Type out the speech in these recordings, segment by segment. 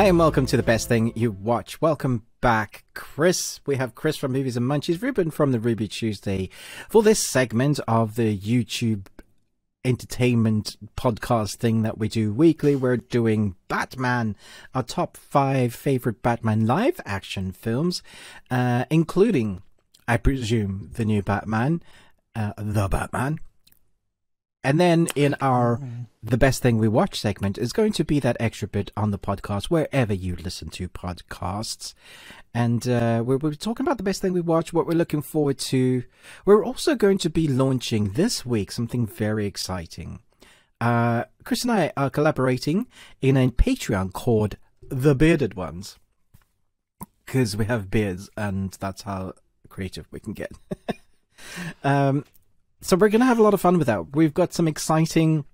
Hi and welcome to the best thing you watch. Welcome back, Chris. We have Chris from Movies and Munchies, Ruben from the Ruby Tuesday for this segment of the YouTube entertainment podcast thing that we do weekly. We're doing Batman, our top 5 favorite Batman live action films, including, I presume, the new Batman, The Batman. And then in our The Best Thing We Watch segment is going to be that extra bit on the podcast wherever you listen to podcasts. And we're talking about the best thing we watch, what we're looking forward to. We're also going to be launching this week something very exciting. Chris and I are collaborating in a Patreon called The Bearded Ones. Because we have beards and that's how creative we can get. So we're going to have a lot of fun with that. We've got some exciting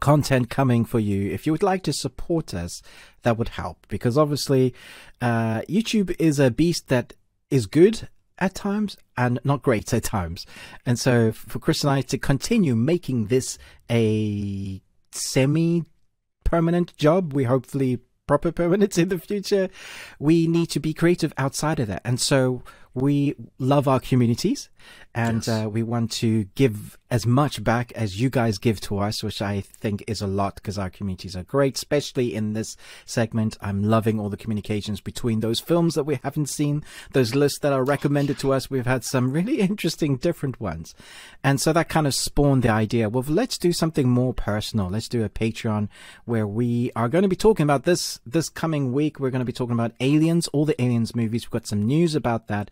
content coming for you. If you would like to support us, that would help. Because obviously, YouTube is a beast that is good at times and not great at times. And so for Chris and I to continue making this a semi-permanent job, we hopefully proper permanent in the future, we need to be creative outside of that. And so we love our communities, and yes, we want to give as much back as you guys give to us, which I think is a lot because our communities are great, especially in this segment. I'm loving all the communications between those films that we haven't seen, those lists that are recommended to us. We've had some really interesting different ones. And so that kind of spawned the idea, well, let's do something more personal. Let's do a Patreon where we are going to be talking about this coming week. We're going to be talking about Aliens, all the Aliens movies. We've got some news about that.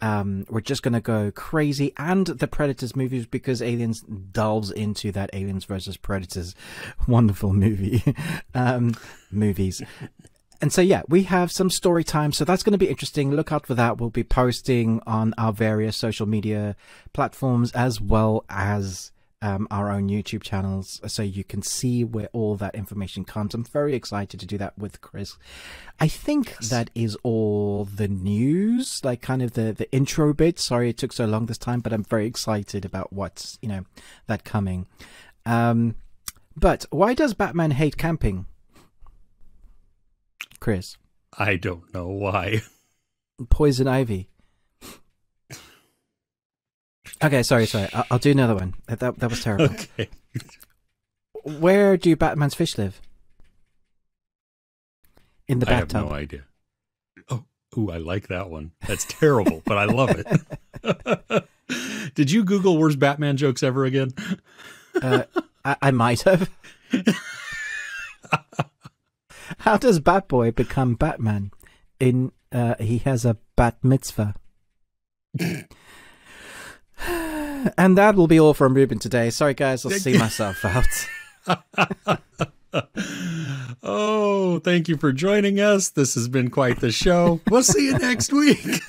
We're just going to go crazy, and the Predators movies, because Aliens delves into that Aliens versus Predators wonderful movie movies. And so yeah, we have some story time, so that's going to be interesting. Look out for that. We'll be posting on our various social media platforms as well as our own YouTube channels, so you can see where all that information comes. I'm very excited to do that with Chris. I think that is all the news, like kind of the intro bit. Sorry it took so long this time, but I'm very excited about what's, that coming. But why does Batman hate camping? Chris? I don't know why. Poison ivy. Okay, sorry. I'll do another one. That was terrible. Okay. Where do Batman's fish live? In the bathtub. I have no idea. Oh, I like that one. That's terrible, but I love it. Did you Google worst Batman jokes ever again? I might have. How does Batboy become Batman? He has a bat mitzvah. And that will be all from Ruben today. Sorry, guys. I'll see myself out. Oh, thank you for joining us. This has been quite the show. We'll see you next week.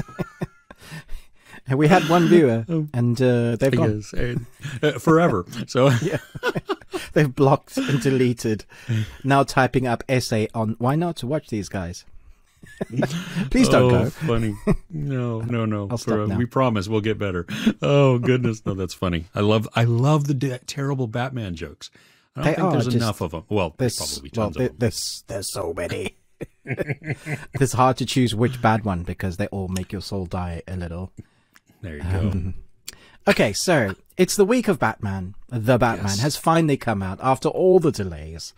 And we had one viewer, and they've gone. Forever. So yeah. They've blocked and deleted. Now typing up essay on why not to watch these guys. Please don't go. Funny. No. I'll stop now. We promise we'll get better. Oh goodness, no, that's funny. I love the terrible Batman jokes. I don't think there's enough of them. Well, there's probably tons of them. There's so many. It's hard to choose which bad one because they all make your soul die a little. There you go. Okay, so it's the week of Batman. The Batman has finally come out after all the delays.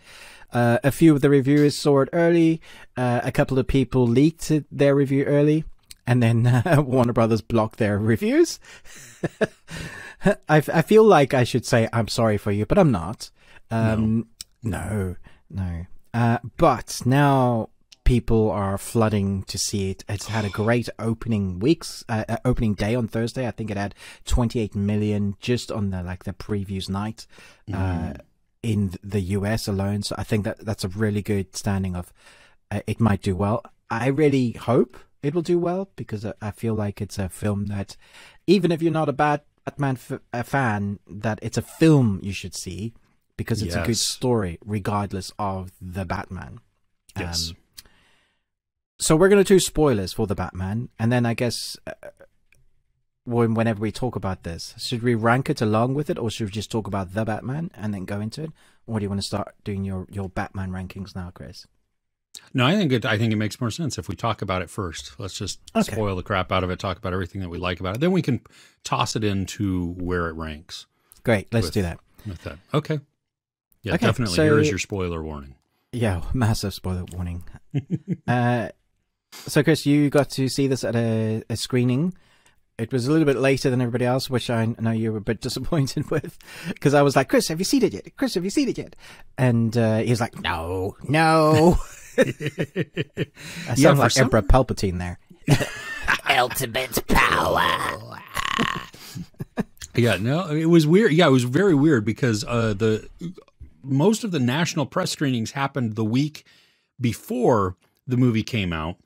A few of the reviewers saw it early. A couple of people leaked their review early, and then Warner Brothers blocked their reviews. I feel like I should say I'm sorry for you, but I'm not. No. But now people are flooding to see it. It's had a great opening day on Thursday. I think it had 28 million just on the previews night. In the US alone. So I think that's a really good standing of it might do well. I really hope it will do well because I feel like it's a film that, even if you're not a Batman fan, that it's a film you should see because it's a good story regardless of the Batman. Yes. So we're going to do spoilers for the Batman, and then I guess whenever we talk about this, should we rank it along with it, or should we just talk about the Batman and then go into it? Or do you want to start doing your Batman rankings now, Chris? No, I think it makes more sense if we talk about it first. Let's just spoil the crap out of it, talk about everything that we like about it. Then we can toss it into where it ranks. Great. Let's do that. With that. Okay. Yeah, okay, definitely. So, here is your spoiler warning. Yeah, massive spoiler warning. So, Chris, you got to see this at a screening. It was a little bit later than everybody else, which I know you were a bit disappointed with, because I was like, Chris, have you seen it yet? Chris, have you seen it yet? And he was like, no. I sound like Emperor Palpatine there. Ultimate power. Yeah, no, it was weird. Yeah, it was very weird because most of the national press screenings happened the week before the movie came out.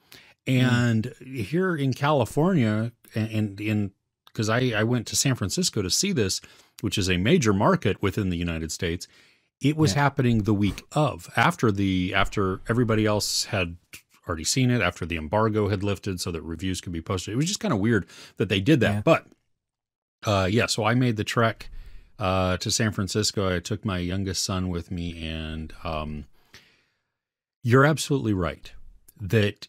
And here in California, and because I went to San Francisco to see this, which is a major market within the United States, it was happening the week of, after everybody else had already seen it, after the embargo had lifted so that reviews could be posted. It was just kind of weird that they did that. But so I made the trek to San Francisco. I took my youngest son with me, and you're absolutely right that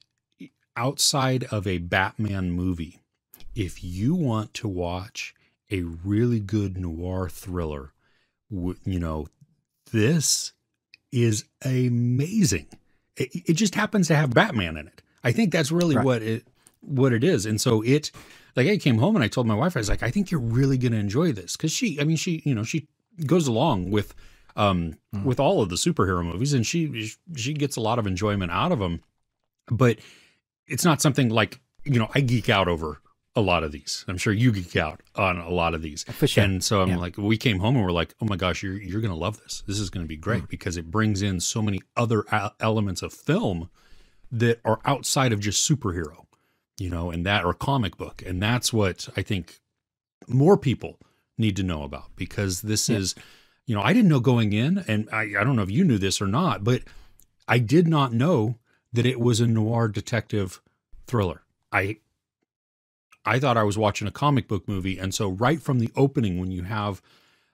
outside of a Batman movie, if you want to watch a really good noir thriller, this is amazing. It just happens to have Batman in it. I think that's really what it is. And so I came home and I told my wife, I was like, I think you're really going to enjoy this. Cause she goes along with all of the superhero movies, and she gets a lot of enjoyment out of them, but it's not something like, I geek out over a lot of these. I'm sure you geek out on a lot of these. For sure. And so I'm like, we came home and we're like, oh my gosh, you're going to love this. This is going to be great because it brings in so many other elements of film that are outside of just superhero, and that, or comic book. And that's what I think more people need to know about, because this is, I didn't know going in, and I don't know if you knew this or not, but I did not know that it was a noir detective thriller. I thought I was watching a comic book movie. And so right from the opening, when you have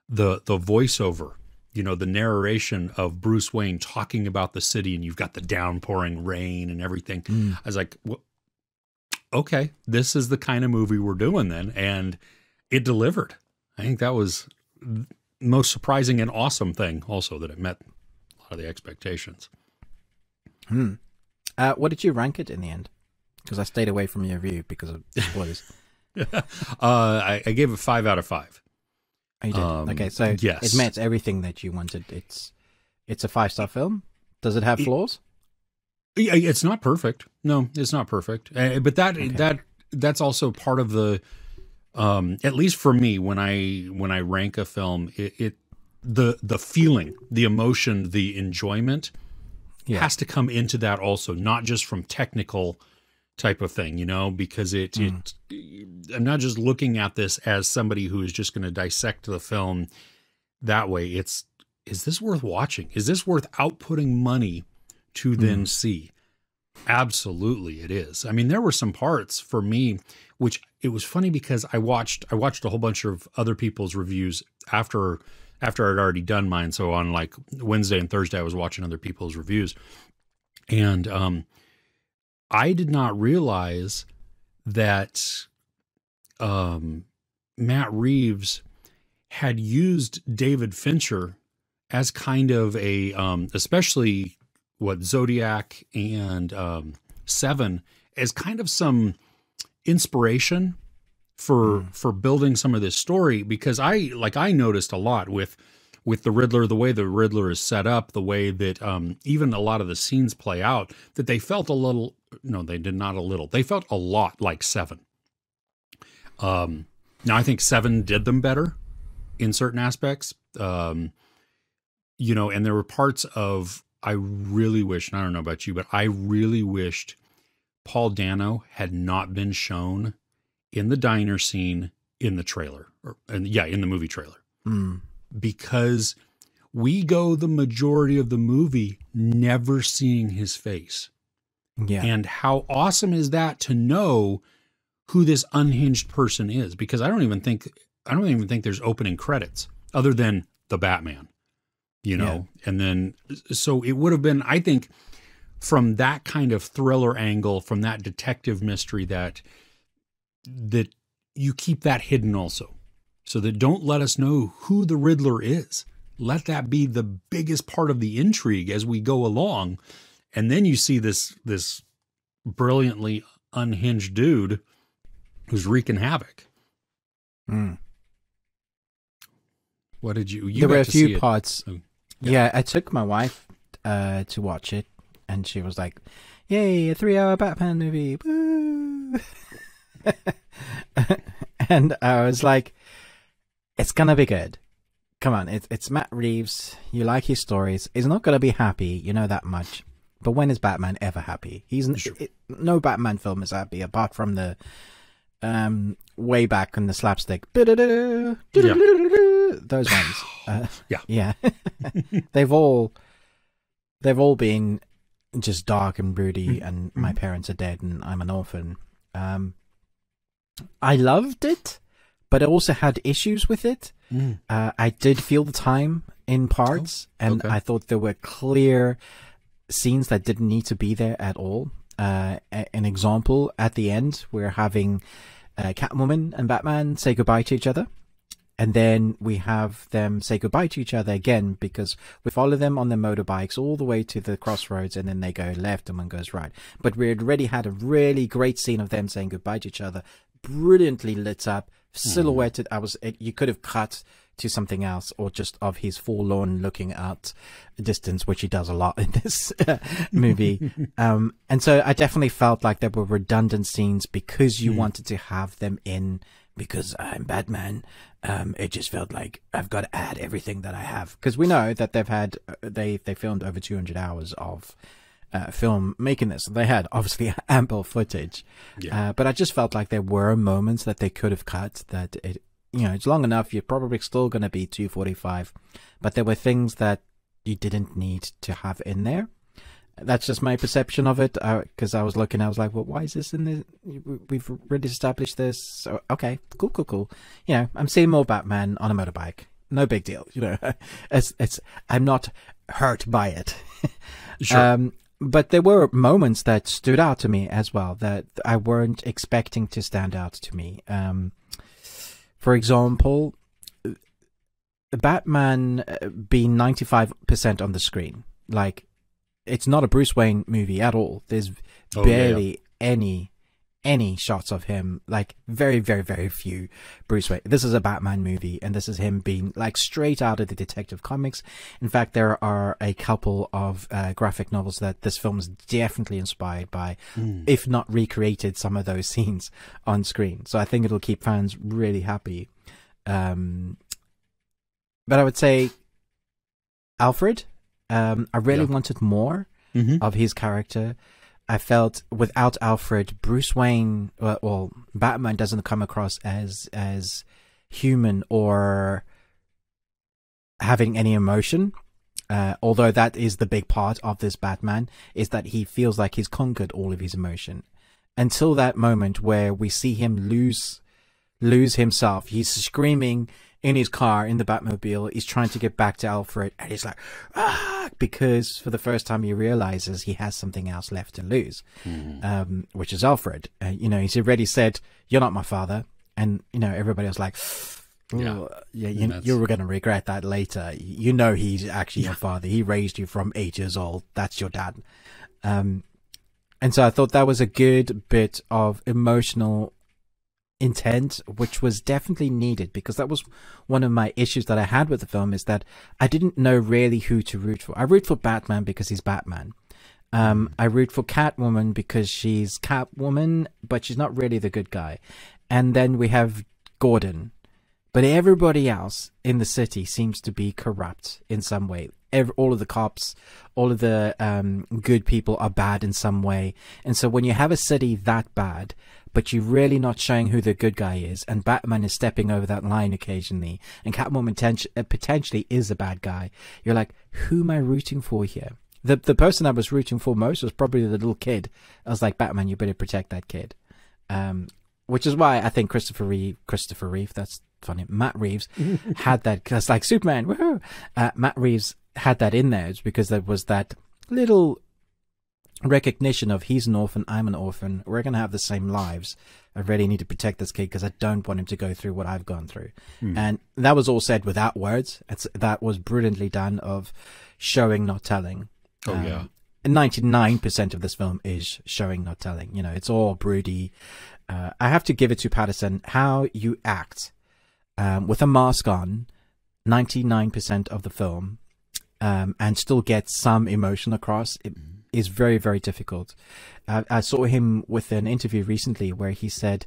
the voiceover, the narration of Bruce Wayne talking about the city, and you've got the downpouring rain and everything, I was like, well, okay, this is the kind of movie we're doing then. And it delivered. I think that was the most surprising and awesome thing also, that it met a lot of the expectations. What did you rank it in the end? Because I stayed away from your review because of spoilers. I gave it 5 out of 5. Oh, you did? Okay, so it met everything that you wanted. It's a 5-star film. Does it have flaws? It's not perfect. No, it's not perfect. But that's also part of the, at least for me, when I rank a film, the feeling, the emotion, the enjoyment has to come into that also, not just from technical type of thing, because I'm not just looking at this as somebody who is just going to dissect the film that way. Is this worth watching? Is this worth outputting money to then see? Absolutely it is. I mean, there were some parts for me, which it was funny because I watched a whole bunch of other people's reviews after I'd already done mine. So on like Wednesday and Thursday, I was watching other people's reviews, and I did not realize that Matt Reeves had used David Fincher as kind of a, especially Zodiac and Seven, as kind of some inspiration for building some of this story, because I noticed a lot with the Riddler, the way the Riddler is set up, the way that even a lot of the scenes play out, that they felt they felt a lot like Seven. Now I think Seven did them better in certain aspects, and there were parts of, I really wish, and I don't know about you, but I really wished Paul Dano had not been shown in the diner scene in the trailer, in the movie trailer. Because we go the majority of the movie never seeing his face. Yeah. And how awesome is that to know who this unhinged person is? Because I don't even think there's opening credits other than the Batman, and then, so it would have been, I think, from that kind of thriller angle, from that detective mystery, that you keep that hidden also, so that don't let us know who the Riddler is. Let that be the biggest part of the intrigue as we go along. And then you see this brilliantly unhinged dude who's wreaking havoc. Mm. What did you there were a got to few see it. parts. Oh, Yeah, I took my wife to watch it, and she was like, "Yay, a 3-hour Batman movie!" Woo! And I was like, "It's gonna be good. Come on, it's Matt Reeves. You like his stories. He's not gonna be happy, you know that much. But when is Batman ever happy? No Batman film is happy apart from the way back in the slapstick. Those ones. Yeah. They've all been just dark and broody, and my parents are dead and I'm an orphan. I loved it, but I also had issues with it. I did feel the time in parts, and I thought there were clear scenes that didn't need to be there at all. An example, at the end, we're having Catwoman and Batman say goodbye to each other. And then we have them say goodbye to each other again, because we follow them on their motorbikes all the way to the crossroads, and then they go left and one goes right. But we had already had a really great scene of them saying goodbye to each other, brilliantly lit up, silhouetted. You could have cut to something else, or just of his forlorn looking at a distance, which he does a lot in this movie. And so I definitely felt like there were redundant scenes because you wanted to have them in. Because I'm Batman, it just felt like I've got to add everything that I have. Because we know that they filmed over 200 hours of film making this. They had obviously ample footage, but I just felt like there were moments that they could have cut. That it's long enough. You're probably still going to be 2:45, but there were things that you didn't need to have in there. That's just my perception of it, because I was looking, I was like, well, why is this in the... We've already established this. So, okay, cool. I'm seeing more Batman on a motorbike. No big deal, I'm not hurt by it. Sure. But there were moments that stood out to me as well that I weren't expecting to stand out to me. For example, Batman being 95% on the screen. Like, it's not a Bruce Wayne movie at all. There's barely any shots of him. Like, very, very, very few Bruce Wayne. This is a Batman movie, and this is him being like straight out of the Detective Comics. In fact, there are a couple of graphic novels that this film is definitely inspired by, if not recreated some of those scenes on screen. So I think it'll keep fans really happy. But I would say Alfred. I really wanted more of his character. I felt without Alfred, Bruce Wayne, well, Batman doesn't come across as human or having any emotion. Although that is the big part of this Batman, is that he feels like he's conquered all of his emotion. Until that moment where we see him lose himself. He's screaming in his car, in the Batmobile. He's trying to get back to Alfred, and he's like, because for the first time he realizes he has something else left to lose, which is Alfred. He's already said, "You're not my father," and everybody was like, you're going to regret that later. He's actually your father. He raised you from 8 years old. That's your dad. And so I thought that was a good bit of emotional intent, which was definitely needed, because that was one of my issues that I had with the film, is that I didn't know really who to root for. I root for Batman because he's Batman. I root for Catwoman because she's Catwoman, but she's not really the good guy. And then we have Gordon. But everybody else in the city seems to be corrupt in some way. All of the cops, all of the good people are bad in some way. And so when you have a city that bad, but you're really not showing who the good guy is, and Batman is stepping over that line occasionally, and Catwoman potentially is a bad guy, you're like, who am I rooting for here? The person I was rooting for most was probably the little kid. I was like, Batman, you better protect that kid. Which is why I think Christopher Reeve, that's funny, Matt Reeves had that, because like Superman, woohoo! Matt Reeves had that in there, because there was that little recognition of he's an orphan, I'm an orphan, we're going to have the same lives. I really need to protect this kid because I don't want him to go through what I've gone through. And that was all said without words. That was brilliantly done of showing, not telling. Oh, yeah. 99% of this film is showing, not telling. You know, it's all broody. I have to give it to Patterson, how you act with a mask on 99% of the film and still get some emotion across. It is very, very difficult. I saw him with an interview recently where he said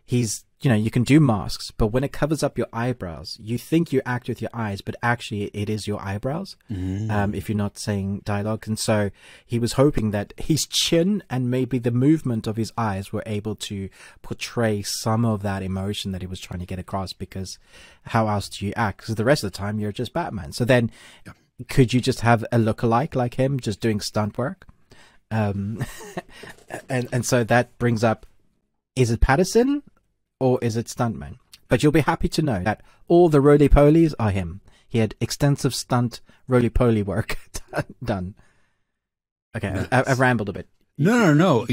you can do masks, but when it covers up your eyebrows, you think you act with your eyes, but actually it is your eyebrows, if you're not saying dialogue. And so he was hoping that his chin and maybe the movement of his eyes were able to portray some of that emotion that he was trying to get across, because how else do you act? Because the rest of the time you're just Batman. So then could you just have a lookalike like him just doing stunt work? And so that brings up, is it Patterson or is it stuntman? But you'll be happy to know that all the roly-polies are him. He had extensive stunt roly-poly work done. Okay, I've rambled a bit. No. As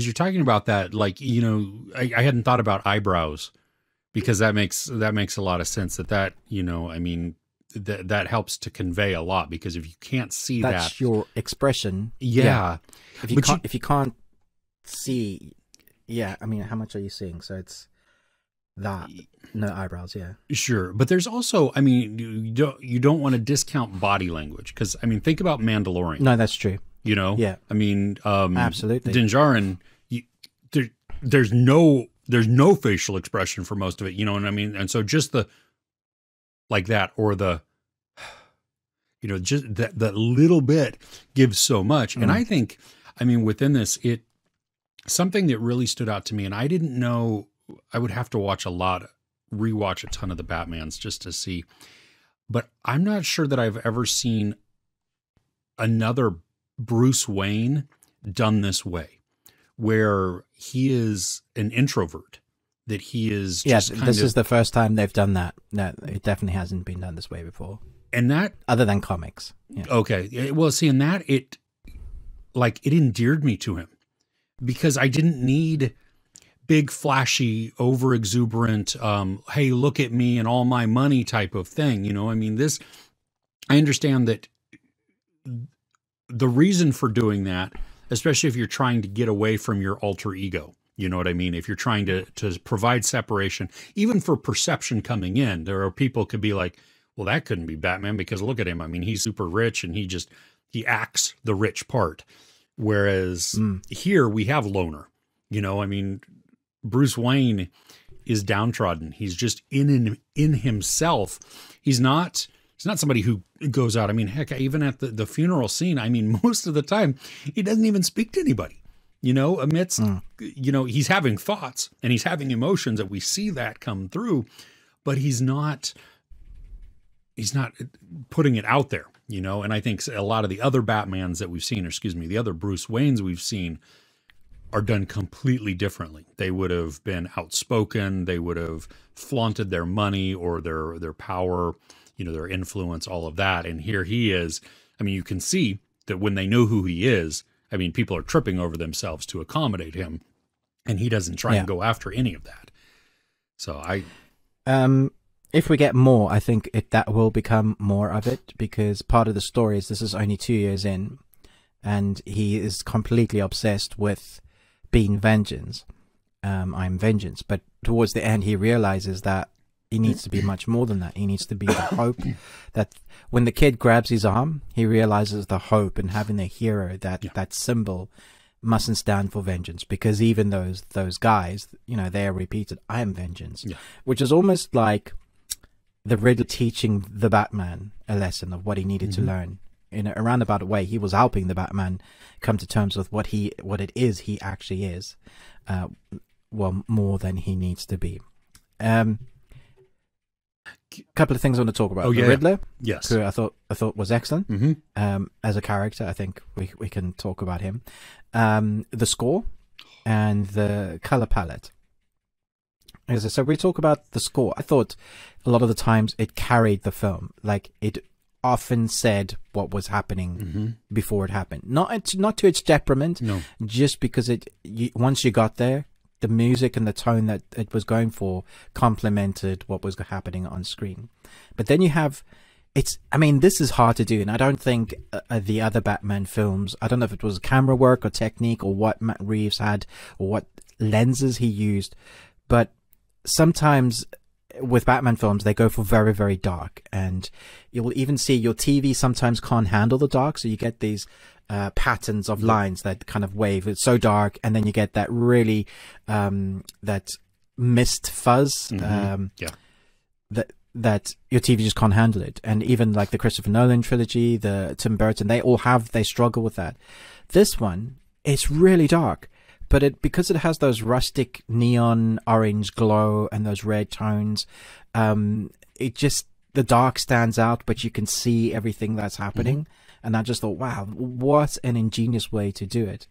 you're talking about that, like, I hadn't thought about eyebrows, because that makes a lot of sense. That that helps to convey a lot, because if you can't see that's your expression. Yeah. If you can't see, I mean, how much are you seeing? So it's that, no eyebrows. Yeah, sure. But there's also, I mean, you don't want to discount body language, because I mean, think about Mandalorian. No, that's true. Yeah. I mean, absolutely. Din Djarin, there's no facial expression for most of it. You know what I mean? And so just like that, or just that little bit gives so much. And I think, I mean, within this, something that really stood out to me, and I didn't know, I would have to rewatch a ton of the Batmans just to see, but I'm not sure that I've ever seen another Bruce Wayne done this way, where he is an introvert, that he is just this is the first time they've done that. No, it definitely hasn't been done this way before. And that, other than comics. Yeah. Okay. Well, see, in that, it endeared me to him, because I didn't need big, flashy, over exuberant, hey, look at me and all my money type of thing. I mean, I understand that the reason for doing that, especially if you're trying to get away from your alter ego, you know what I mean? If you're trying to provide separation, even for perception coming in, there are people could be like, well, that couldn't be Batman, because look at him. I mean, he's super rich and he acts the rich part. Whereas here we have loner, I mean, Bruce Wayne is downtrodden. He's just in himself. He's not somebody who goes out. I mean, heck, even at the funeral scene, I mean, most of the time he doesn't even speak to anybody, amidst, he's having thoughts and he's having emotions, that we see that come through, but he's not putting it out there, and I think a lot of the other Batmans that we've seen, the other Bruce Waynes we've seen, are done completely differently. They would have been outspoken. They would have flaunted their money or their power, their influence, all of that. And here he is. I mean, you can see that when they know who he is, I mean, people are tripping over themselves to accommodate him, and he doesn't try and go after any of that. So if we get more, I think that will become more of it, because part of the story is this is only 2 years in, and he is completely obsessed with being vengeance. I'm vengeance. But towards the end, he realizes that he needs to be much more than that. He needs to be the hope. That when the kid grabs his arm, he realizes the hope, and having a hero, that symbol mustn't stand for vengeance, because even those guys, they are repeated, I am vengeance, which is almost like the Riddler teaching the Batman a lesson of what he needed to learn. In a roundabout way, he was helping the Batman come to terms with what it is he actually is, more than he needs to be. Couple of things I want to talk about. The Riddler, yes, who I thought was excellent. As a character, I think we can talk about him. The score and the color palette. So we talk about the score. I thought a lot of the times it carried the film. Like, it often said what was happening before it happened. Not to its detriment, No. just because once you got there, the music and the tone that it was going for complemented what was happening on screen. But then you have, this is hard to do, and I don't think the other Batman films, I don't know if it was camera work or technique or what Matt Reeves had or what lenses he used, but sometimes with Batman films, they go for very, very dark, and you'll even see your TV sometimes can't handle the dark, so you get these patterns of lines that kind of wave. It's so dark, and then you get that really that mist fuzz that your TV just can't handle it. And even like the Christopher Nolan trilogy, the Tim Burton, they struggle with that. This one, it's really dark, but because it has those rustic neon orange glow and those red tones, the dark stands out, but you can see everything that's happening. And I just thought, wow, what an ingenious way to do it.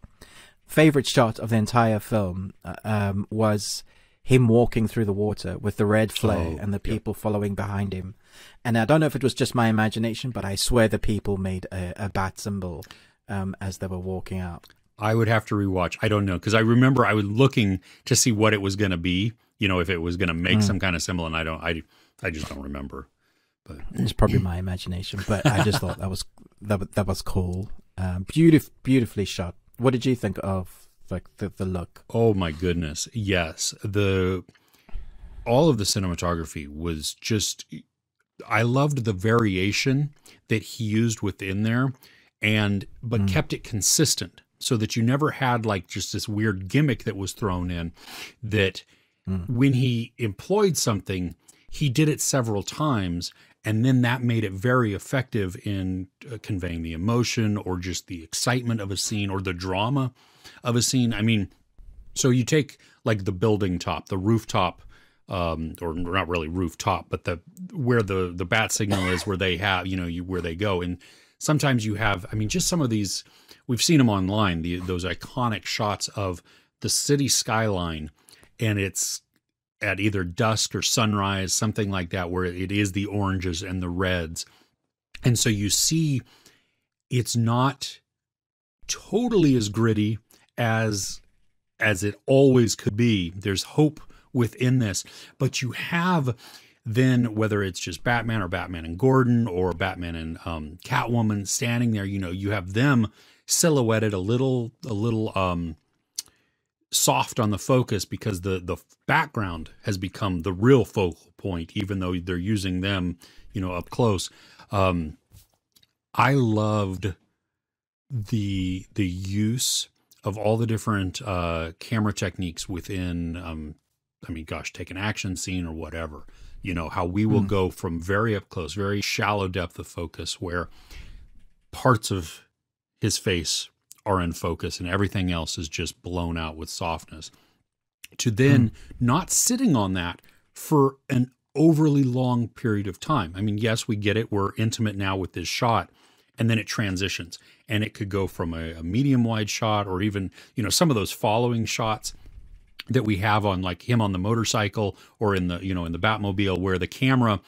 Favorite shot of the entire film was him walking through the water with the red flare and the people following behind him. And I don't know if it was just my imagination, but I swear the people made a bat symbol as they were walking out. I would have to rewatch. I don't know, because I remember I was looking to see what it was going to be. If it was going to make some kind of symbol, and I just don't remember. But it's probably my imagination. But I just thought that was cool. Beautifully shot. What did you think of the look? Oh my goodness, yes. All of the cinematography was just. I loved the variation that he used within there, but kept it consistent, so that you never had like just this weird gimmick that was thrown in, that when he employed something, he did it several times, and then that made it very effective in conveying the emotion or just the excitement of a scene or the drama of a scene. I mean, so you take like the building top, the rooftop, or not really rooftop, but where the bat signal is, where they have, where they go. And sometimes you have, just some of these, we've seen them online, those iconic shots of the city skyline, and it's at either dusk or sunrise, something like that, where it is the oranges and the reds. And so you see it's not totally as gritty as it always could be. There's hope within this, but you have then, whether it's just Batman or Batman and Gordon or Batman and Catwoman standing there, you have them silhouetted a little soft on the focus, because the background has become the real focal point, even though they're using them, up close. I loved the use of all the different camera techniques within, take an action scene or whatever. How we will go from very up close, very shallow depth of focus, where parts of his face are in focus and everything else is just blown out with softness, to then not sitting on that for an overly long period of time. Yes, we get it. We're intimate now with this shot, and then it transitions, and it could go from a medium wide shot, or even, some of those following shots that we have on like him on the motorcycle or in the, in the Batmobile, where the camera,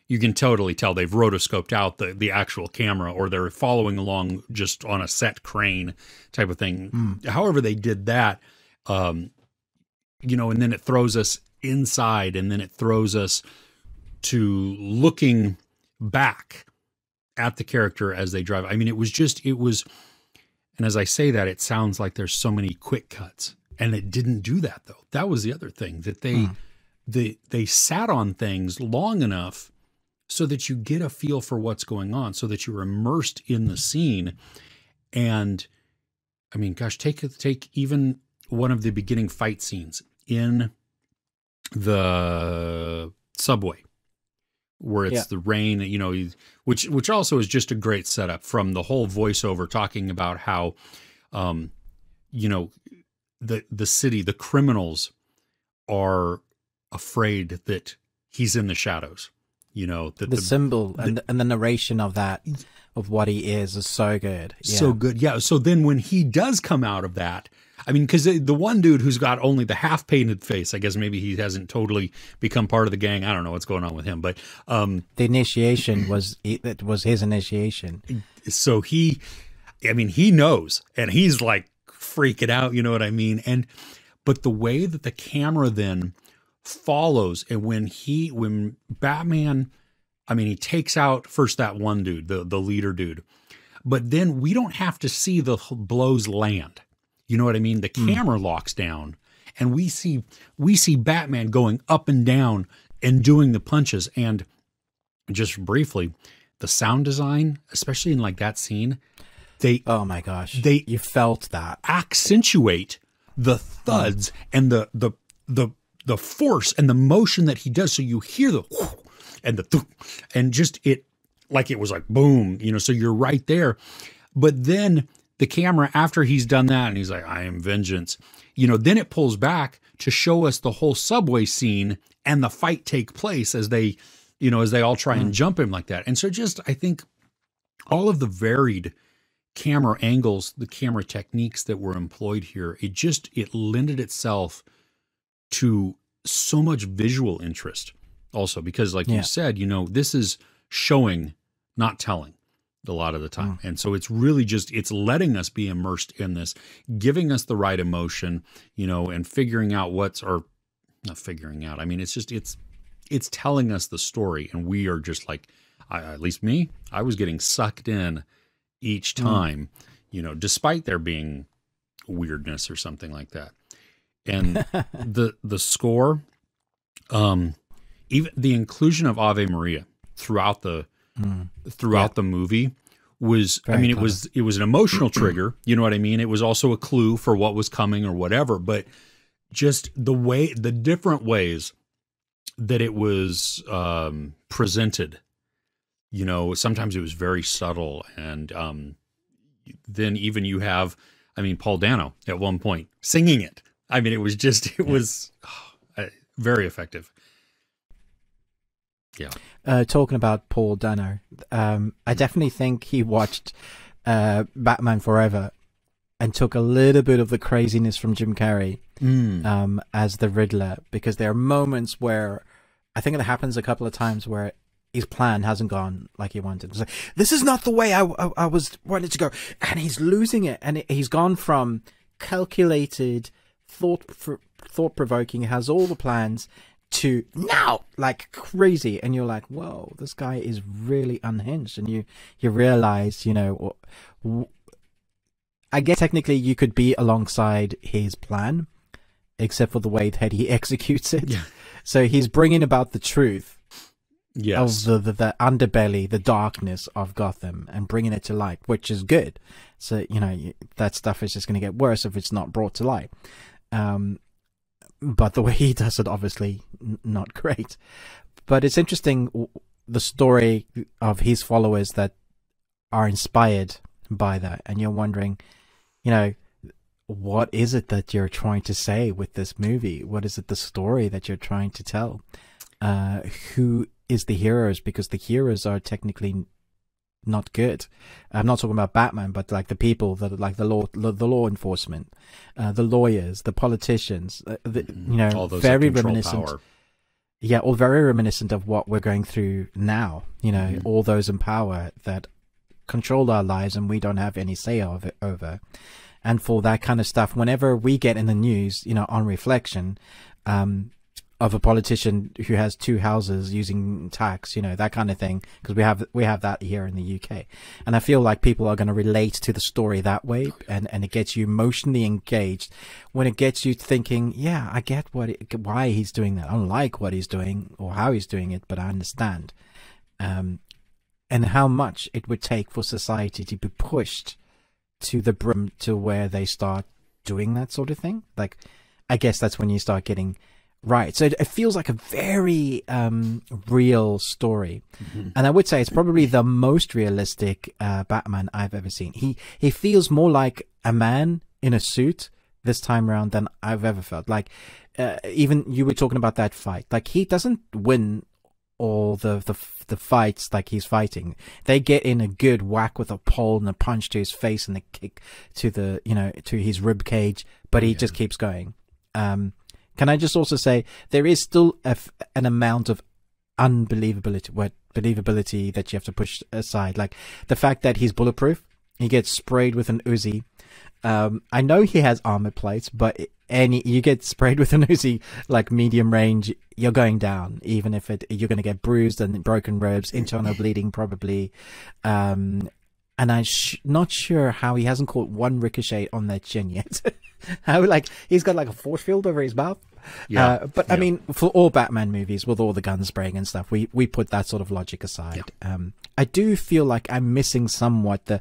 you can totally tell they've rotoscoped out the actual camera, or they're following along just on a set crane type of thing. However they did that, and then it throws us inside, and then it throws us to looking back at the character as they drive. It was, and as I say that, it sounds like there's so many quick cuts, and it didn't do that though. That was the other thing, that they sat on things long enough so that you get a feel for what's going on, so that you're immersed in the scene. And take even one of the beginning fight scenes in the subway, where it's the rain, which also is just a great setup, from the whole voiceover talking about how, the city, the criminals are afraid that he's in the shadows. The symbol and the narration of that, of what he is so good. Yeah. So good. Yeah. So then when he does come out of that, I mean, because the one dude who's got only the half painted face, I guess maybe he hasn't totally become part of the gang. I don't know what's going on with him, but the initiation was his initiation. So he knows, and he's like freaking out. You know what I mean? But the way that the camera then follows, and when Batman, I mean, he takes out first that one dude, the leader dude, but then we don't have to see the blows land. You know what I mean? The camera locks down, and we see Batman going up and down and doing the punches. And just briefly, the sound design, especially in like that scene, oh my gosh, you felt that accentuate the thuds and the force and the motion that he does. So you hear the whoosh and the and just it like it was like boom, you know. So you're right there, but then the camera, after he's done that and he's like, I am vengeance, you know, then it pulls back to show us the whole subway scene and the fight take place as they all try and jump him like that. And so just, I think all of the varied camera angles, the camera techniques that were employed here, it lended itself to so much visual interest also, because like you said, you know, this is showing, not telling a lot of the time. And so it's really just, it's letting us be immersed in this, giving us the right emotion, you know, and figuring out not figuring out. I mean, it's just, it's telling us the story, and we are just like, at least me, I was getting sucked in each time, you know, despite there being weirdness or something like that. And the score, even the inclusion of Ave Maria throughout the movie was, very it was an emotional trigger, you know what I mean? It was also a clue for what was coming or whatever, but just the different ways that it was presented, you know, sometimes it was very subtle. And then even you have, I mean, Paul Dano at one point singing it. I mean, it was very effective. Yeah. Talking about Paul Dano, I definitely think he watched Batman Forever and took a little bit of the craziness from Jim Carrey as the Riddler, because there are moments where I think it happens a couple of times where his plan hasn't gone like he wanted. It's like, this is not the way I was wanted to go, and he's losing it, and he's gone from calculated, thought-provoking, has all the plans, to now like crazy, and you're like, whoa, this guy is really unhinged. And you realize, you know, I guess technically you could be alongside his plan, except for the way that he executes it. Yeah. So he's bringing about the truth of the underbelly, the darkness of Gotham, and bringing it to light, which is good. So, you know, that stuff is just going to get worse if it's not brought to light. But the way he does it, obviously not great. But it's interesting, the story of his followers that are inspired by that. And you're wondering, you know, what is it that you're trying to say with this movie? What is it, the story that you're trying to tell? Who is the heroes? Because the heroes are technically not good. I'm not talking about Batman, but like the people that are like the law enforcement, the lawyers, the politicians, you know, all those very reminiscent. Power. Yeah, all very reminiscent of what we're going through now. You know, all those in power that control our lives and we don't have any say over. And for that kind of stuff, whenever we get in the news, you know, on reflection, of a politician who has 2 houses using tax, you know, that kind of thing, because we have that here in the UK. And I feel like people are going to relate to the story that way, and it gets you emotionally engaged when it gets you thinking, yeah, I get why he's doing that. I don't like what he's doing or how he's doing it, but I understand. And how much it would take for society to be pushed to the brim to where they start doing that sort of thing. Like, I guess that's when you start getting right. So it feels like a very real story. And I would say it's probably the most realistic Batman I've ever seen. He feels more like a man in a suit this time around than I've ever felt. Like, even you were talking about that fight. Like, he doesn't win all the fights like he's fighting. They get in a good whack with a pole and a punch to his face and a kick to the, to his rib cage, but he just keeps going. Can I just also say there is still an amount of believability that you have to push aside, like the fact that he's bulletproof. He gets sprayed with an Uzi. I know he has armor plates, but you get sprayed with an Uzi like medium range, you're going down. Even if you're going to get bruised and broken ribs, internal bleeding probably. And I'm not sure how he hasn't caught one ricochet on that chin yet. How he's got like a force field over his mouth. Yeah, I mean, for all Batman movies with all the gun spraying and stuff, we put that sort of logic aside. Yeah. I do feel like I'm missing somewhat the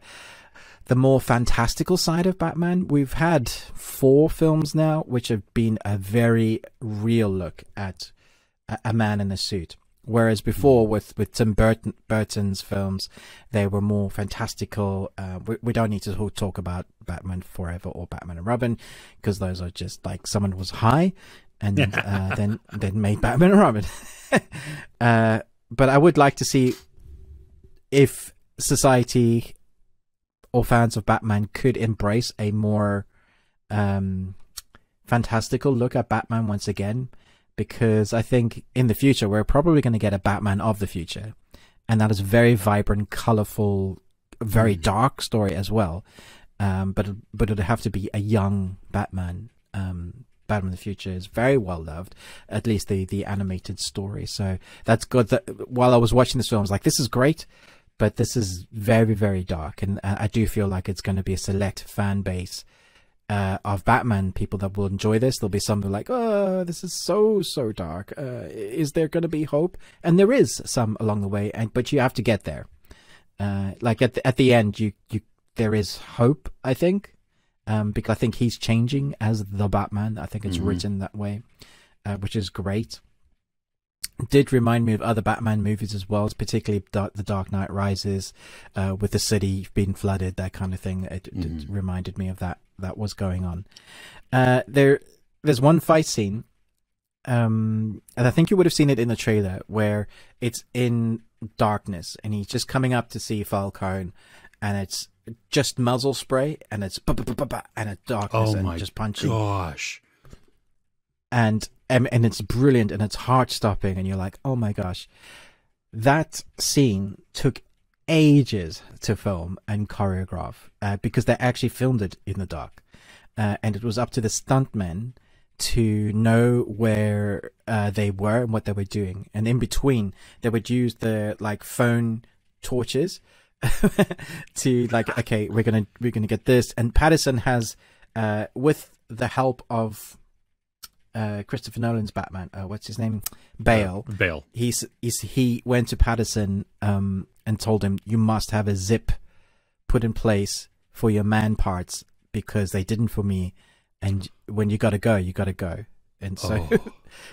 more fantastical side of Batman. We've had 4 films now which have been a very real look at a man in a suit, whereas before with Tim Burton's films, they were more fantastical. We don't need to talk about Batman Forever or Batman and Robin, because those are just like someone was high and then made Batman and Robin. But I would like to see if society or fans of Batman could embrace a more fantastical look at Batman once again, because I think in the future we're probably going to get a Batman of the future, and that is very vibrant, colorful, very dark story as well. But it'd have to be a young Batman. Batman of the Future is very well loved, at least the animated story. So that's good. That while I was watching this film, I was like, this is great, but this is very, very dark. And I do feel like it's going to be a select fan base of Batman people that will enjoy this. There'll be some that are like, oh, this is so dark. Is there going to be hope? And there is some along the way, but you have to get there. Like at the end, there is hope, I think. Because I think he's changing as the Batman. I think it's written that way, which is great. It did remind me of other Batman movies as well, particularly The Dark Knight Rises, with the city being flooded, that kind of thing. It reminded me of that was going on. There's one fight scene, and I think you would have seen it in the trailer, where it's in darkness, and he's just coming up to see Falcone, and it's just muzzle spray, and it's and it's darkness, and just punching. Gosh. And it's brilliant, and it's heart stopping, and you're like, oh my gosh. That scene took ages to film and choreograph, because they actually filmed it in the dark, and it was up to the stuntmen to know where they were and what they were doing, and in between they would use the phone torches to okay, we're gonna get this. And Patterson has with the help of Christopher Nolan's Batman, what's his name, Bale. He went to Patterson and told him, you must have a zip put in place for your man parts, because they didn't for me, and when you gotta go. And so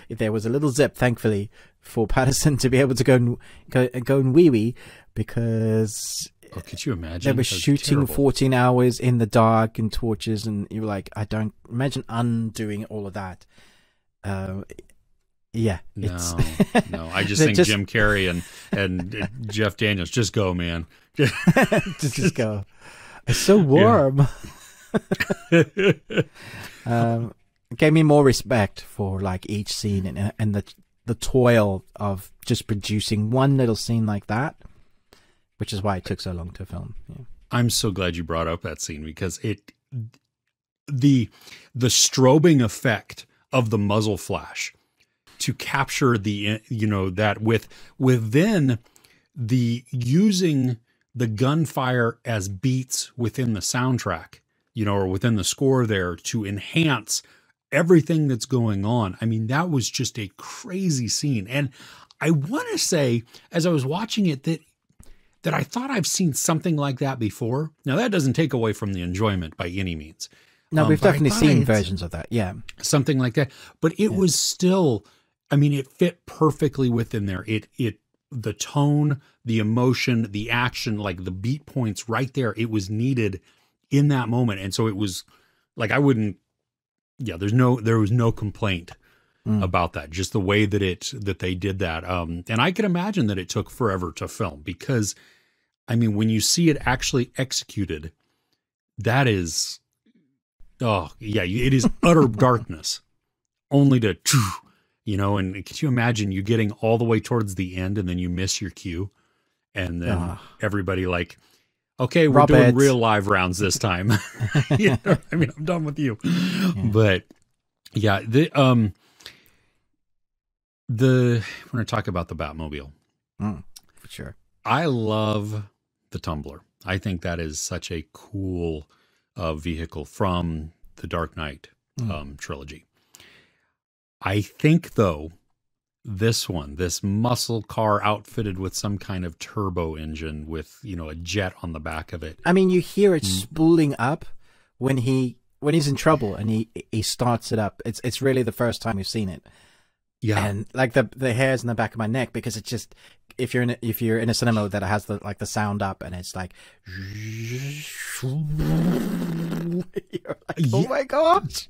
there was a little zip, thankfully, for Patterson to be able to go and wee-wee, because could you imagine? They were shooting 14 hours in the dark and torches, and you were like, I don't imagine undoing all of that. Yeah. No. I just think Jim Carrey and Jeff Daniels, just go, man. just go. It's so warm. It gave me more respect for each scene and the toil of just producing one little scene like that, which is why it took so long to film. Yeah. I'm so glad you brought up that scene, because the strobing effect of the muzzle flash to capture that within the using the gunfire as beats within the soundtrack, or within the score there, to enhance everything that's going on. I mean, that was just a crazy scene. And I want to say, as I was watching it, that I thought I've seen something like that before. Now, that doesn't take away from the enjoyment by any means. No, we've definitely seen versions of that. Yeah. Something like that. But it was still, I mean, it fit perfectly within there. The tone, the emotion, the action, the beat points right there, it was needed in that moment. And so it was there was no complaint about that, just the way that they did that. And I can imagine that it took forever to film because, I mean, when you see it actually executed, that is, oh yeah, it is utter darkness only to, and can you imagine you getting all the way towards the end and then you miss your cue and then everybody like, okay, we're doing real live rounds this time. I mean, I'm done with you. Yeah. But yeah, we're going to talk about the Batmobile. For sure. I love the Tumbler. I think that is such a cool vehicle from the Dark Knight trilogy. I think, though, this muscle car outfitted with some kind of turbo engine with, a jet on the back of it. I mean, you hear it spooling up when he's in trouble and he starts it up. It's really the first time we've seen it. Yeah. And like the hairs in the back of my neck, because it's just, if you're in a cinema that has the sound up and it's like, you're like, oh my gosh.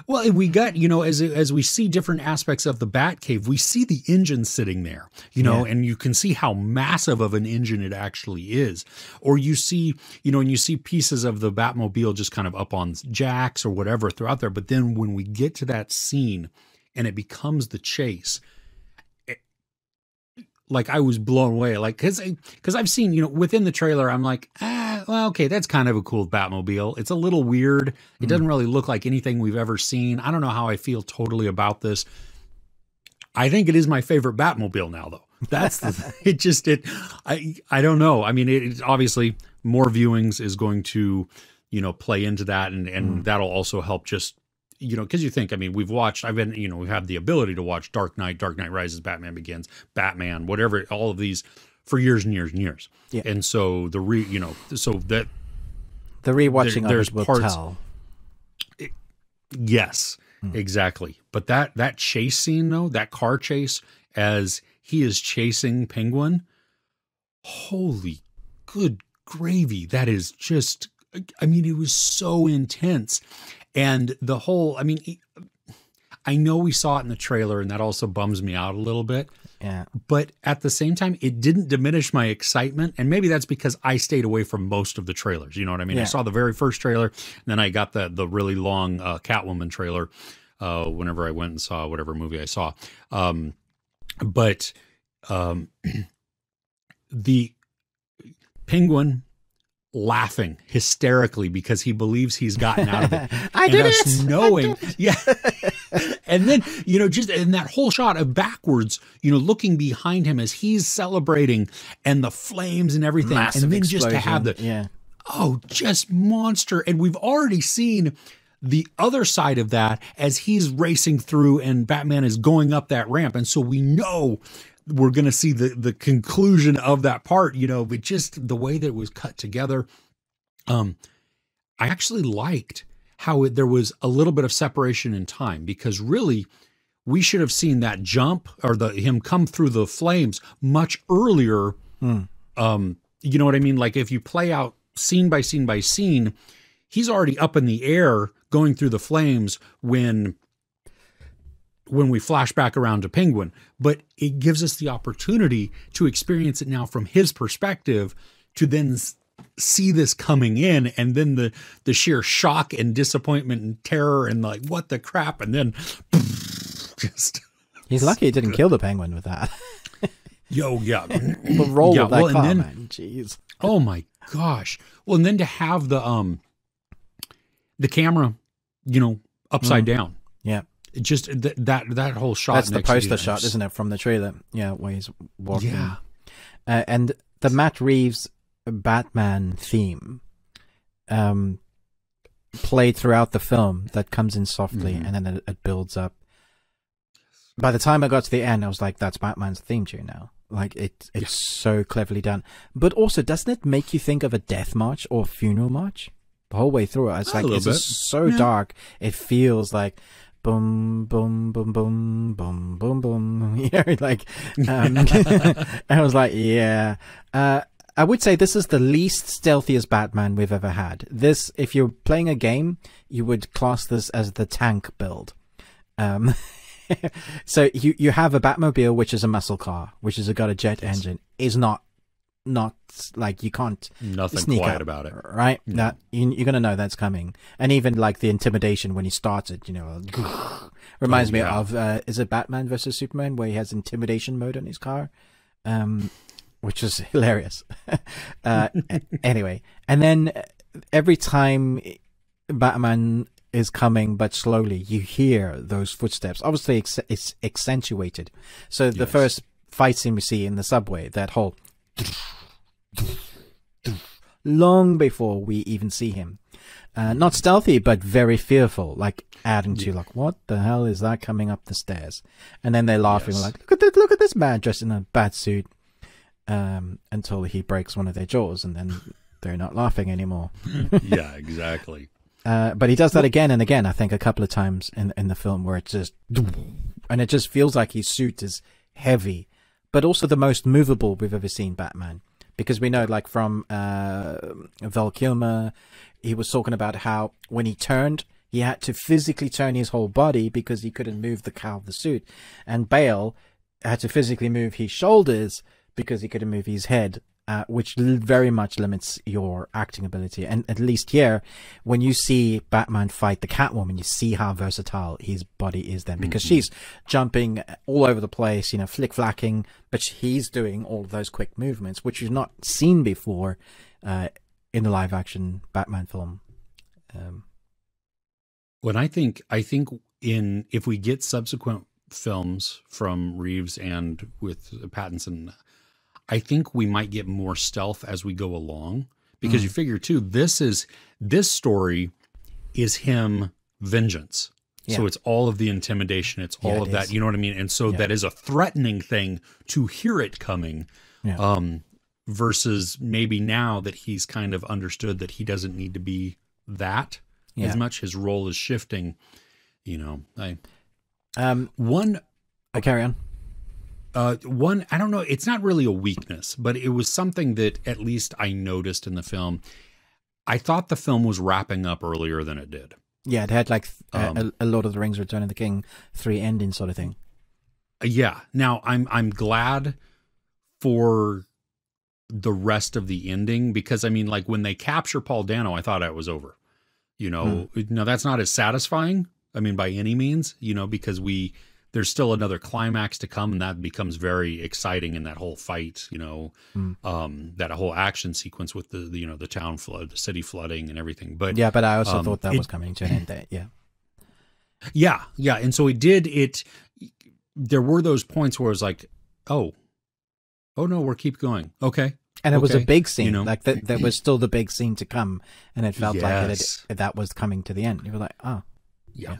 Well, we got, as we see different aspects of the Batcave, we see the engine sitting there, and you can see how massive of an engine it actually is. Or you see, and you see pieces of the Batmobile just kind of up on jacks or whatever throughout there. But then when we get to that scene and it becomes the chase, like I was blown away, like, cause I've seen, within the trailer, I'm like, well, okay, that's kind of a cool Batmobile. It's a little weird. It doesn't really look like anything we've ever seen. I don't know how I feel totally about this. I think it is my favorite Batmobile now, though. That's I don't know. I mean, it's obviously more viewings is going to, play into that. And that'll also help just, because you think, I mean, we've had the ability to watch Dark Knight Rises, Batman Begins, Batman, whatever, all of these for years and years and years. Yeah. And so the rewatching of it will tell. Yes, exactly. But that chase scene, though, that car chase as he is chasing Penguin, holy good gravy. That is just, I mean, it was so intense. And the whole, I mean, I know we saw it in the trailer, and that also bums me out a little bit. Yeah. But at the same time, it didn't diminish my excitement. And maybe that's because I stayed away from most of the trailers. You know what I mean? Yeah. I saw the very first trailer, and then I got the really long Catwoman trailer whenever I went and saw whatever movie I saw. But the Penguin laughing hysterically because he believes he's gotten out of it. I did it. Knowing, yeah. And then, just in that whole shot of backwards, looking behind him as he's celebrating and the flames and everything. Massive and then explosion. just to have just monster. And we've already seen the other side of that as he's racing through and Batman is going up that ramp. And so we know we're going to see the conclusion of that part, but just the way that it was cut together. I actually liked how there was a little bit of separation in time, because really we should have seen that jump or him come through the flames much earlier. You know what I mean? Like if you play out scene by scene by scene, he's already up in the air going through the flames when we flash back around to Penguin, but it gives us the opportunity to experience it now from his perspective, to then see this coming in, and then the sheer shock and disappointment and terror and like, what the crap. And then just, he's lucky he didn't kill the Penguin with that. Yeah. The roll of that car, man. Jeez. Oh my gosh. Well, and then to have the camera, upside down. Yeah. Just that whole shot. That's the poster shot, isn't it, from the trailer? Yeah, where he's walking. Yeah. And the Matt Reeves Batman theme played throughout the film, that comes in softly and then it builds up. By the time I got to the end, I was like, that's Batman's theme tune now. Like, it's so cleverly done. But also, doesn't it make you think of a death march or funeral march? The whole way through it. It's like, it's so dark. It feels like boom, boom, boom, boom, boom, boom, boom. Like, I was like, yeah. I would say this is the least stealthiest Batman we've ever had. This, if you're playing a game, you would class this as the tank build. So you have a Batmobile, which is a muscle car, which has got a jet engine, is not like you can't Nothing sneak quiet out about it. right? That you're gonna know that's coming, and even like the intimidation when he starts it, reminds me of is it Batman versus Superman where he has intimidation mode on his car, which is hilarious. Anyway, and then every time Batman is coming, but slowly, you hear those footsteps. Obviously, it's accentuated. So the first fight scene we see in the subway, that whole long before we even see him, not stealthy, but very fearful, like adding to like, what the hell is that coming up the stairs? And then they're laughing like, look at this man dressed in a bat suit, until he breaks one of their jaws, and then they're not laughing anymore. Yeah, exactly. But he does that again and again, I think a couple of times in the film, where it just, and it just feels like his suit is heavy, but also the most movable we've ever seen Batman. Because we know, like from Val Kilmer, he was talking about how when he turned, he had to physically turn his whole body because he couldn't move the cowl of the suit. And Bale had to physically move his shoulders because he couldn't move his head. Which very much limits your acting ability. And at least here, when you see Batman fight the Catwoman, you see how versatile his body is then, because she's jumping all over the place, flick-flacking, but he's doing all of those quick movements, which you've not seen before in the live-action Batman film. When I think if we get subsequent films from Reeves and with Pattinson, I think we might get more stealth as we go along, because you figure too, this story is him vengeance. Yeah. So it's all of the intimidation. It's all of that. You know what I mean? And so that is a threatening thing to hear it coming, versus maybe now that he's kind of understood that he doesn't need to be that as much. His role is shifting, I carry on. One, I don't know, it's not really a weakness, but it was something that at least I noticed in the film. I thought the film was wrapping up earlier than it did. Yeah, it had like a Lord of the Rings, Return of the King 3 ending sort of thing. Yeah. Now, I'm glad for the rest of the ending, because, I mean, like when they capture Paul Dano, I thought it was over. Now that's not as satisfying, I mean, by any means, because there's still another climax to come, and that becomes very exciting in that whole fight, that whole action sequence with the town flood, the city flooding and everything. But but I also thought that was coming to an end there. Yeah. And so there were those points where it was like, oh no, we'll keep going. Okay. And it was a big scene, like there was still the big scene to come, and it felt like that was coming to the end. You were like, oh. Yeah.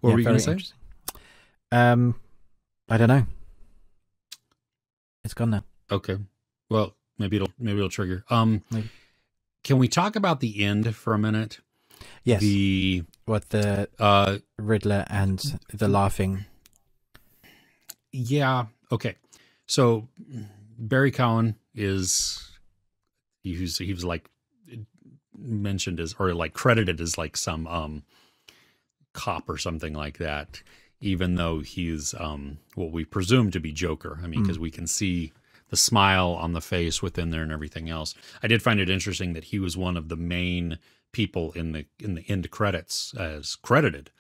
What were you going to say? I don't know. It's gone now. Okay. Well, maybe it'll trigger. Maybe. Can we talk about the end for a minute? Yes. The Riddler and the laughing. Yeah. Okay. So Barry Cowan he was like mentioned as, or like credited as like some cop or something like that, even though he's what we presume to be Joker. I mean, because we can see the smile on the face within there and everything else. I did find it interesting that he was one of the main people in the end credits as credited.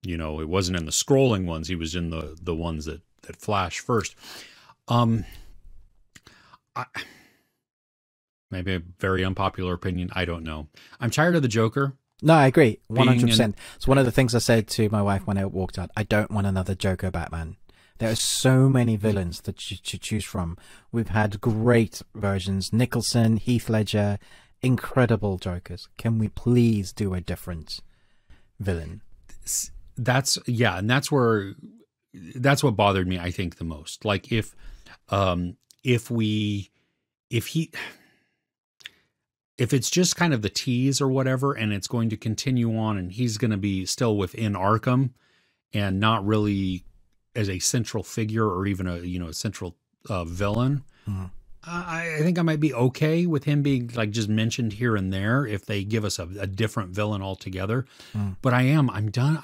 It wasn't in the scrolling ones. He was in the ones that flash first. Maybe a very unpopular opinion. I don't know. I'm tired of the Joker. No, I agree. 100%. It's one of the things I said to my wife when I walked out. I don't want another Joker Batman. There are so many villains to choose from. We've had great versions. Nicholson, Heath Ledger, incredible Jokers. Can we please do a different villain? That's what bothered me, I think, the most. Like if it's just kind of the tease or whatever, and it's going to continue on, and he's going to be still within Arkham and not really as a central figure or even a central villain, I think I might be okay with him being like just mentioned here and there if they give us a different villain altogether. But I'm done.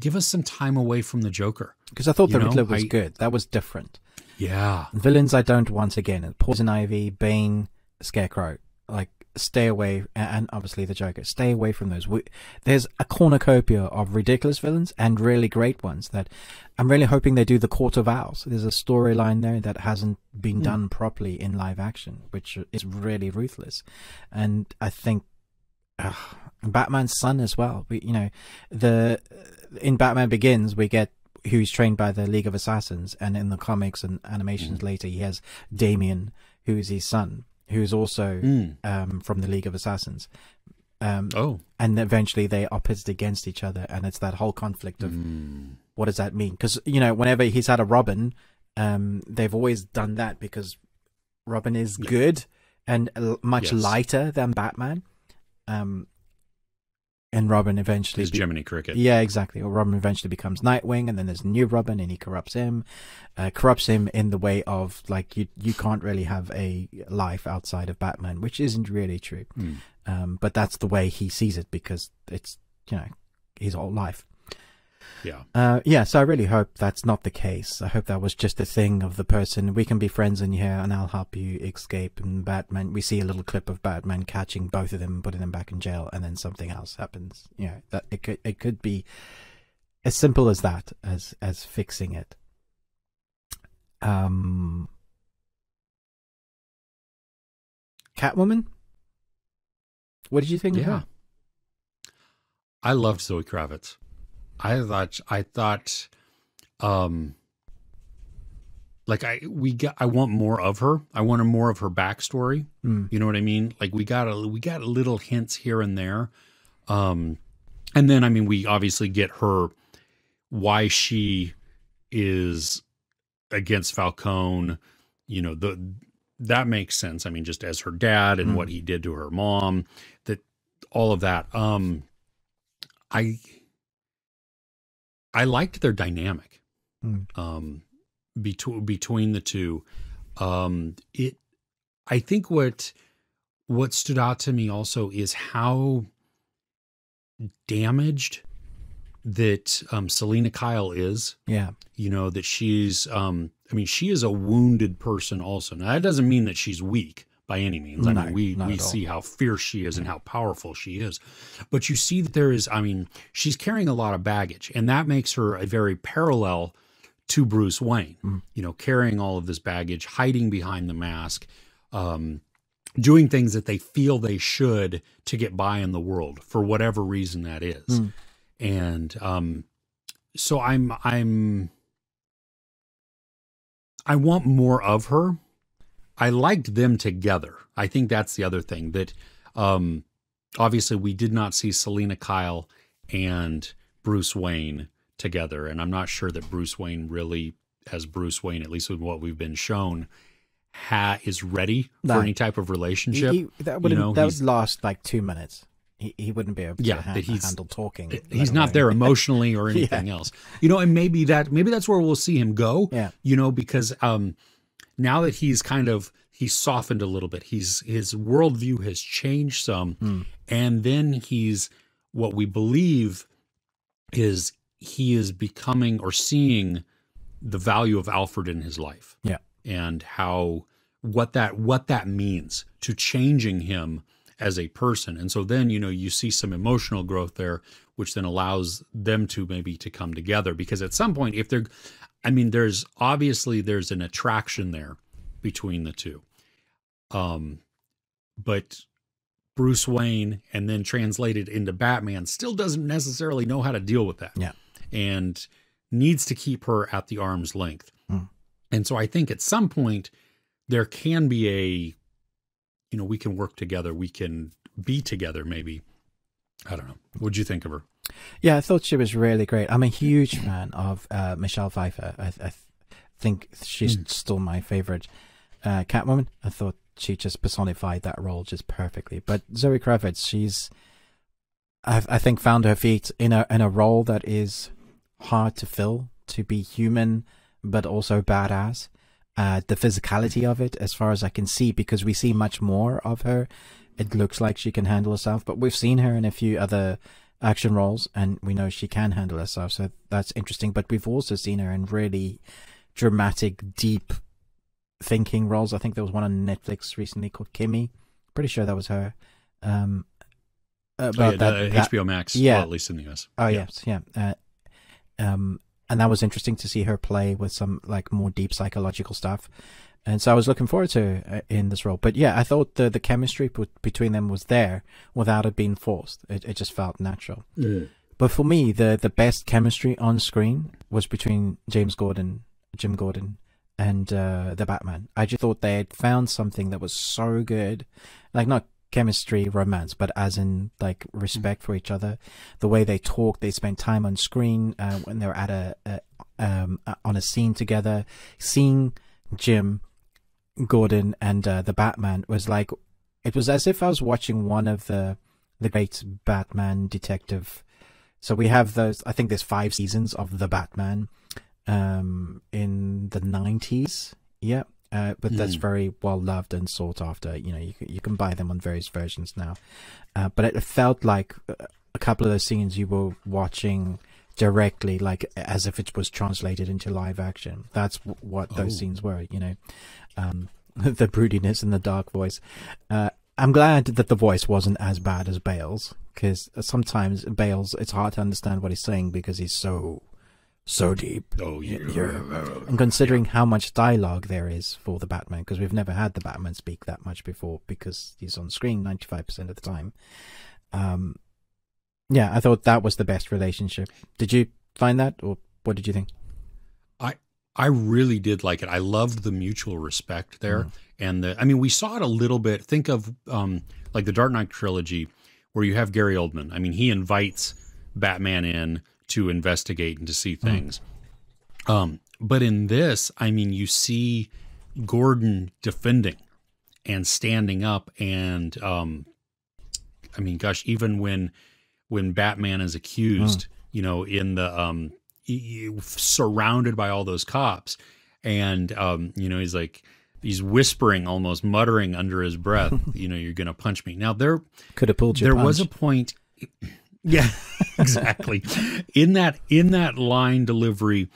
give us some time away from the Joker. Because I thought the Riddler was good. That was different. Yeah. Villains I don't want again. Poison Ivy, Bane, Scarecrow. Like, stay away, and obviously the Joker. Stay away from those. There's a cornucopia of ridiculous villains and really great ones that I'm really hoping they do the Court of Owls. There's a storyline there that hasn't been done properly in live action, which is really ruthless. And I think Batman's son as well. In Batman Begins, we get who's trained by the League of Assassins, and in the comics and animations later, he has Damien, who is his son, who's also from the League of Assassins. And eventually they are pitted against each other, and it's that whole conflict of what does that mean? Because, whenever he's had a Robin, they've always done that because Robin is good and much lighter than Batman. And Robin eventually... It's Jiminy Cricket. Yeah, exactly. Or Robin eventually becomes Nightwing, and then there's a new Robin, and he corrupts him. In the way of, like, you can't really have a life outside of Batman, which isn't really true. But that's the way he sees it, because it's, his whole life. Yeah. So I really hope that's not the case. I hope that was just a thing of the person. We can be friends in here, and I'll help you escape. And Batman, we see a little clip of Batman catching both of them, and putting them back in jail, and then something else happens. That it could be as simple as that, as fixing it. Catwoman. What did you think of her? I loved Zoe Kravitz. I thought, I want more of her. I wanted more of her backstory. You know what I mean? Like, we got little hints here and there. And then, we obviously get her, why she is against Falcone, that makes sense. Just as her dad and what he did to her mom, all of that. I liked their dynamic between the two. I think what stood out to me also is how damaged that Selena Kyle is. Yeah. That she's she is a wounded person also. Now, that doesn't mean that she's weak by any means. We see how fierce she is and how powerful she is. But you see that there is, she's carrying a lot of baggage, and that makes her a very parallel to Bruce Wayne, carrying all of this baggage, hiding behind the mask, doing things that they feel they should to get by in the world for whatever reason that is. And so I want more of her. I liked them together. I think that's the other thing, that obviously we did not see Selena Kyle and Bruce Wayne together. And I'm not sure that Bruce Wayne really, as Bruce Wayne, at least with what we've been shown, is ready for any type of relationship. That would last like 2 minutes. He wouldn't be able to handle talking. He's not there emotionally or anything else. And maybe that's where we'll see him go. Yeah. Because now that he's softened a little bit, his worldview has changed some, and then he's, what we believe is, he is becoming or seeing the value of Alfred in his life. Yeah. And what that means to changing him as a person. And so then, you see some emotional growth there, which then allows them to maybe to come together, because at some point, if they're, there's an attraction there between the two. But Bruce Wayne, and then translated into Batman, still doesn't necessarily know how to deal with that. Yeah. And needs to keep her at the arm's length. And so I think at some point there can be we can work together. We can be together, maybe. I don't know. What'd you think of her? Yeah, I thought she was really great. I'm a huge fan of Michelle Pfeiffer. I think she's still my favorite Catwoman. I thought she just personified that role just perfectly. But Zoe Kravitz, she's, I think, found her feet in a role that is hard to fill, to be human but also badass. The physicality of it, as far as I can see, because we see much more of her, it looks like she can handle herself. But we've seen her in a few other action roles, and we know she can handle herself, so that's interesting. But we've also seen her in really dramatic, deep thinking roles. I think there was one on Netflix recently called Kimmy. Pretty sure that was her. About that HBO Max, yeah, well, at least in the US. Oh yes, yeah. And that was interesting to see her play with some like more deep psychological stuff. And so I was looking forward to her in this role. But yeah, I thought the chemistry between them was there without it being forced. It just felt natural. Mm. But for me, the best chemistry on screen was between Jim Gordon, and the Batman. I just thought they had found something that was so good, like not chemistry, romance, but as in like respect for each other. The way they talk, they spend time on screen when they're at on a scene together. Seeing Jim Gordon and the Batman was like, it was as if I was watching one of the great Batman detective. So we have those, I think there's 5 seasons of the Batman in the 90s. Yeah. But that's very well loved and sought after. You know, you can buy them on various versions now. But it felt like a couple of those scenes you were watching directly, like as if it was translated into live action. That's what those scenes were, you know. The broodiness and the dark voice. I'm glad that the voice wasn't as bad as Bale's, because sometimes Bale's, it's hard to understand what he's saying because he's so deep. Oh, yeah. And considering how much dialogue there is for the Batman, because we've never had the Batman speak that much before because he's on screen 95% of the time. Yeah, I thought that was the best relationship. Did you find that, or what did you think? I really did like it. I loved the mutual respect there. And I mean, we saw it a little bit. Think of like the Dark Knight trilogy where you have Gary Oldman. I mean, he invites Batman in to investigate and to see things. But in this, I mean, you see Gordon defending and standing up. And I mean, gosh, even when Batman is accused, you know, in the surrounded by all those cops, and you know, he's whispering, almost muttering under his breath, you know, you're gonna punch me. Now there could have pulled your there punch. was a point, yeah, exactly. in that line delivery,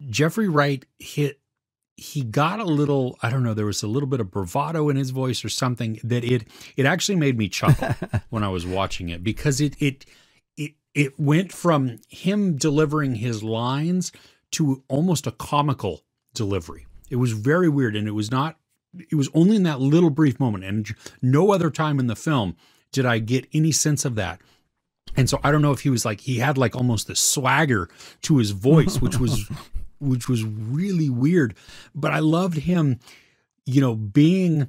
Jeffrey Wright he got a little, I don't know, there was a little bit of bravado in his voice or something that it actually made me chuckle when I was watching it, because it went from him delivering his lines to almost a comical delivery. It was very weird, and it was only in that little brief moment, and no other time in the film did I get any sense of that. And so I don't know if he had like almost the swagger to his voice, which was really weird. But I loved him, you know, being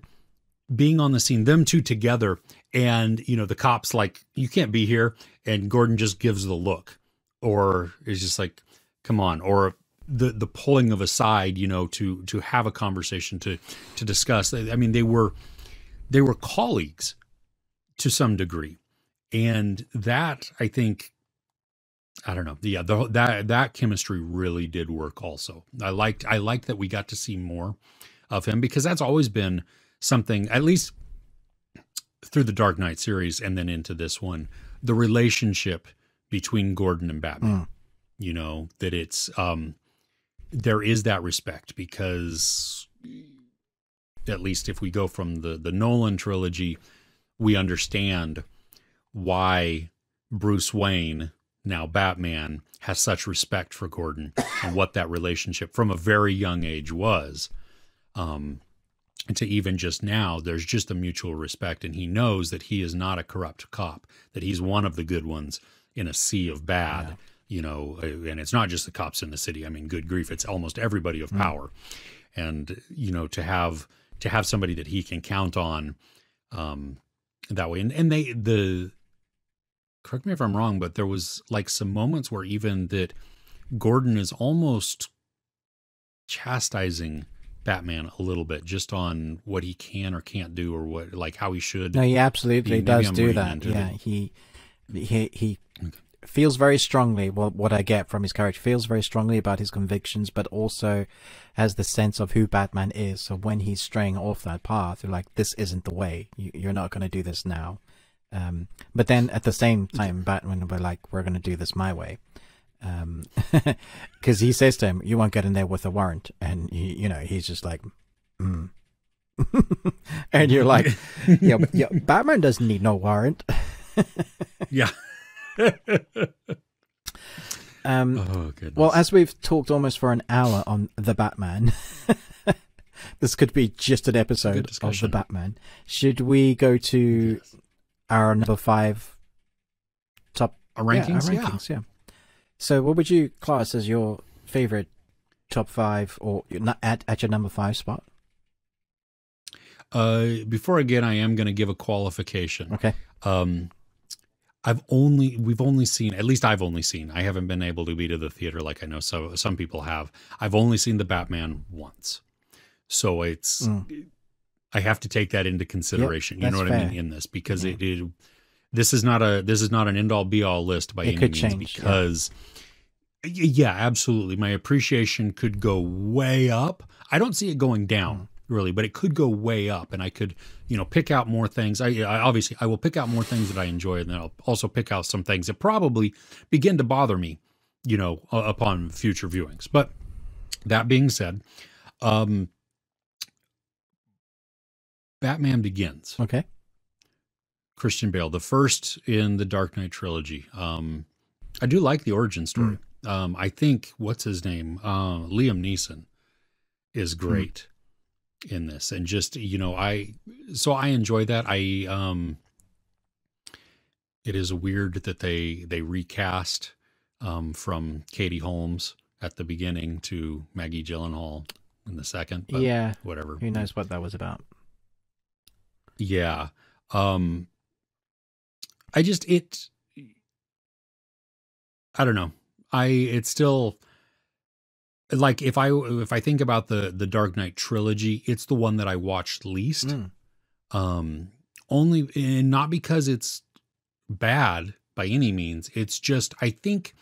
on the scene, them two together, and, you know, the cops like, you can't be here. And Gordon just gives the look, or is just like, come on, or the pulling of aside, you know, to have a conversation, to discuss. I mean, they were colleagues to some degree. And that, I think, I don't know. Yeah, that chemistry really did work also. I liked that we got to see more of him, because that's always been something, at least through the Dark Knight series and then into this one, the relationship between Gordon and Batman. You know, that it's there is that respect, because at least if we go from the Nolan trilogy, we understand why Bruce Wayne, now Batman, has such respect for Gordon and what that relationship from a very young age was. And to even just now, there's just a mutual respect, and he knows that he is not a corrupt cop, that he's one of the good ones in a sea of bad, you know, and it's not just the cops in the city. I mean, good grief, it's almost everybody of power. And, you know, to have somebody that he can count on that way. And correct me if I'm wrong, but there was like some moments where even that Gordon is almost chastising Batman a little bit, just on what he can or can't do, or what, like how he should. No, he absolutely does do that. Yeah, he feels very strongly. Well, what I get from his character, feels very strongly about his convictions, but also has the sense of who Batman is. So when he's straying off that path, you're like, this isn't the way. You're not going to do this now. But then at the same time, Batman were like, we're going to do this my way. Because he says to him, you won't get in there with a warrant. And, he's just like, And you're like, but Batman doesn't need no warrant. Yeah. Oh, goodness. Well, as we've talked almost for an hour on the Batman, this could be just an episode of the Batman. Should we go to our number 5 top our rankings? Yeah. So, what would you class as your favorite top 5, or at your number 5 spot? Before again, I am going to give a qualification. Okay. We've only seen, at least I've only seen, I haven't been able to be to the theater like I know some people have. I've only seen the Batman once. So it's, I have to take that into consideration. You know what I mean in this, because this is not an end all be all list by any means, change, because absolutely. My appreciation could go way up. I don't see it going down. Really, but it could go way up, and I could, pick out more things. I obviously will pick out more things that I enjoy, and then I'll also pick out some things that probably begin to bother me, upon future viewings. But that being said, Batman Begins. Okay. Christian Bale, the first in the Dark Knight trilogy. I do like the origin story. I think what's his name, Liam Neeson, is great. In this, and just I enjoy that. It is weird that they recast from Katie Holmes at the beginning to Maggie Gyllenhaal in the second. But whatever. Who knows what that was about? Yeah. I don't know. It's still. Like if I think about the Dark Knight trilogy, it's the one that I watched least. Only, and not because it's bad by any means. It's just, I think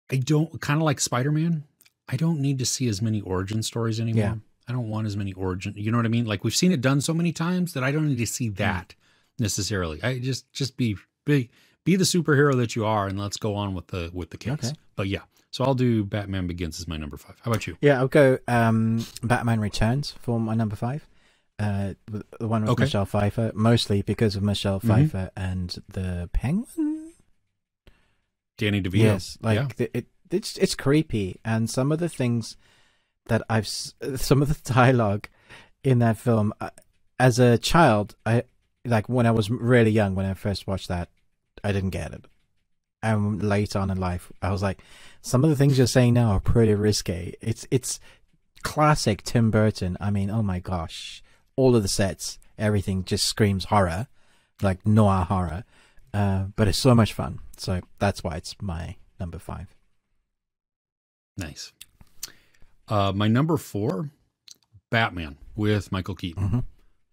I don't, kind of like Spider-Man, I don't need to see as many origin stories anymore. Yeah. I don't want as many origin, you know what I mean? Like we've seen it done so many times that I don't need to see that necessarily. I just be the superhero that you are, and let's go on with the case. Okay. But yeah. So I'll do Batman Begins as my number 5. How about you? Yeah, I'll go Batman Returns for my number 5. The one with Michelle Pfeiffer, mostly because of Michelle Pfeiffer and the Penguin. Danny DeVito. Yes, it's creepy, and some of the things that some of the dialogue in that film, as a child, when I was really young when I first watched that, I didn't get it. And later on in life, I was like, some of the things you're saying now are pretty risque. It's classic Tim Burton. I mean, oh my gosh. All of the sets, everything just screams horror, like noir horror. But it's so much fun. So that's why it's my number 5. Nice. My number 4, Batman with Michael Keaton.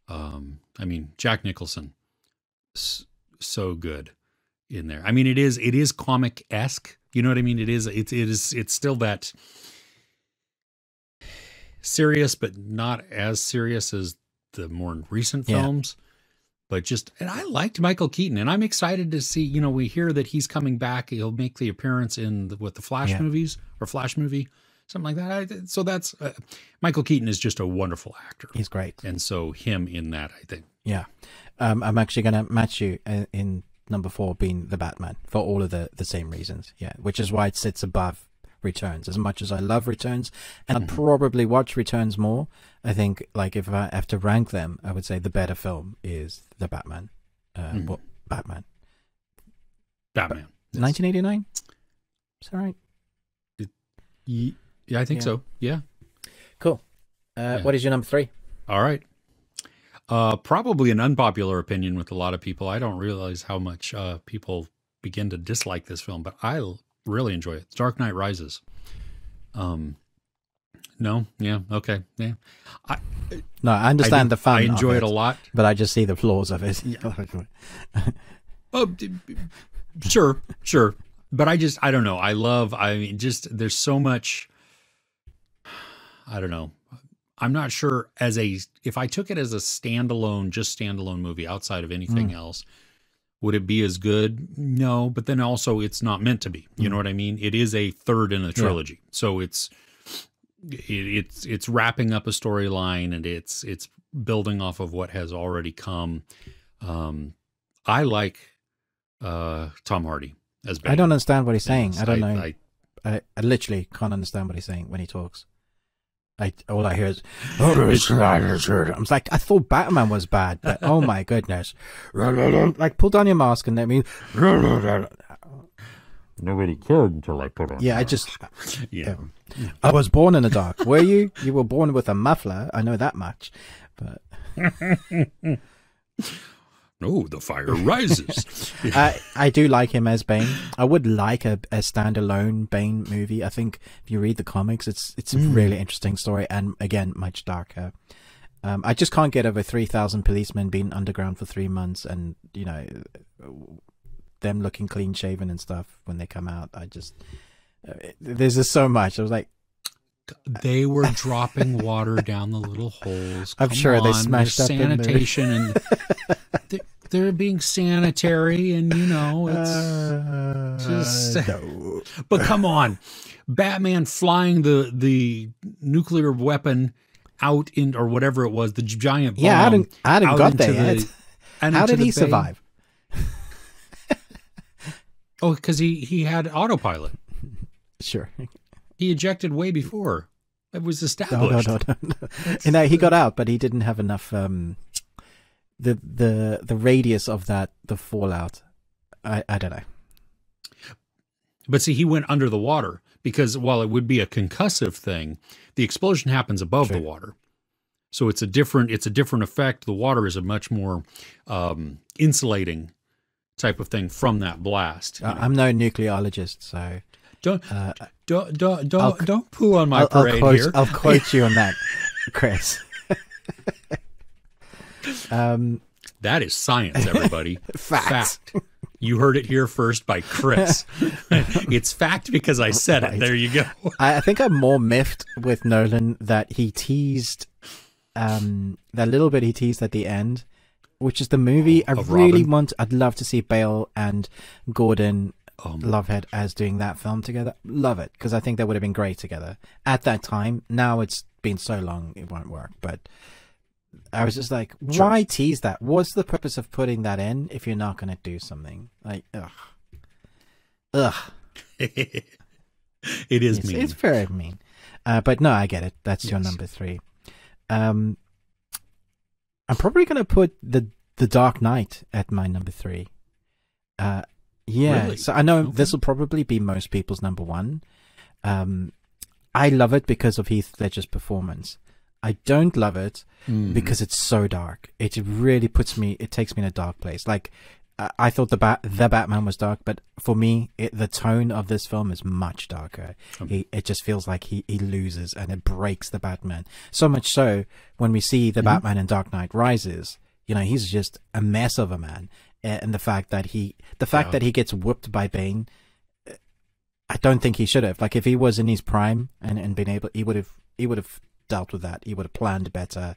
I mean, Jack Nicholson, so good in there. I mean, it is comic-esque. You know what I mean? It's still that serious, but not as serious as the more recent films. But and I liked Michael Keaton, and I'm excited to see, we hear that he's coming back. He'll make the appearance in the Flash movies or Flash movie, something like that. So that's, Michael Keaton is just a wonderful actor. He's great. And so him in that, I think. Yeah. I'm actually going to match you in number 4 being the Batman for all of the same reasons. Yeah. Which is why it sits above Returns. As much as I love Returns, and I'd probably watch Returns more, I think, like, if I have to rank them, I would say the better film is the Batman. Batman. 1989? Is that right? Yeah, I think so. Yeah. Cool. What is your number 3? All right. Probably an unpopular opinion with a lot of people. I don't realize how much people begin to dislike this film, but I really enjoy it. It's Dark Knight Rises. No? Yeah. Okay. Yeah. I understand the fun. I enjoy it a lot. But I just see the flaws of it. Sure. But I don't know. There's so much, I don't know. I'm not sure if I took it as a standalone movie outside of anything else, would it be as good? No, but then also it's not meant to be. You know what I mean? It is a third in a trilogy. So it's wrapping up a storyline, and it's building off of what has already come. I like Tom Hardy as Bane. I don't understand what he's saying. Yes, I don't know. I literally can't understand what he's saying when he talks. All I hear is, I'm like, I thought Batman was bad, but oh my goodness. Like, pull down your mask and let me. Nobody cared until I put on. Yeah, Yeah. I was born in the dark. Were you? You were born with a muffler. I know that much. But no, the fire rises. I do like him as Bane. I would like a standalone Bane movie. I think if you read the comics, it's a really interesting story, and again, much darker. I just can't get over 3,000 policemen being underground for 3 months, and you know, them looking clean shaven and stuff when they come out. I just there's just so much. I was like, they were dropping water down the little holes. I'm sure they smashed up sanitation and they're being sanitary, and you know, it's just no. But come on, Batman flying the nuclear weapon out in, or whatever it was, the giant bomb. Yeah, I hadn't got there yet. How did he survive? Oh, because he had autopilot. Sure. He ejected way before it was established. No. You know, he got out, but he didn't have enough. The radius of the fallout. I don't know. But see, he went under the water because while it would be a concussive thing, the explosion happens above the water. So it's a different effect. The water is a much more insulating type of thing from that blast. I'm no nucleologist, so don't poo on my parade here. I'll quote you on that, Chris. That is science, everybody. Fact. You heard it here first by Chris. It's fact because I said it. There you go. I think I'm more miffed with Nolan that he teased that little bit he teased at the end, which is the movie I'd love to see Bale and Gordon Lovehead as doing that film together. Love it, because I think that would have been great together at that time. Now it's been so long it won't work, but I was just like, why tease that? What's the purpose of putting that in if you're not going to do something? Like, ugh. It is mean. It's very mean. But no, I get it. That's your number 3. I'm probably going to put the Dark Knight at my number 3. Yeah. Really? So I know this will probably be most people's number 1. I love it because of Heath Ledger's performance. I don't love it because it's so dark. It really takes me in a dark place. Like, I thought the Batman was dark, but for me, the tone of this film is much darker. It just feels like he loses, and it breaks the Batman. So much so, when we see the Batman in Dark Knight Rises, you know, he's just a mess of a man. And the fact that he gets whooped by Bane, I don't think he should have. Like, if he was in his prime and been able, he would have dealt with that. He would have planned better.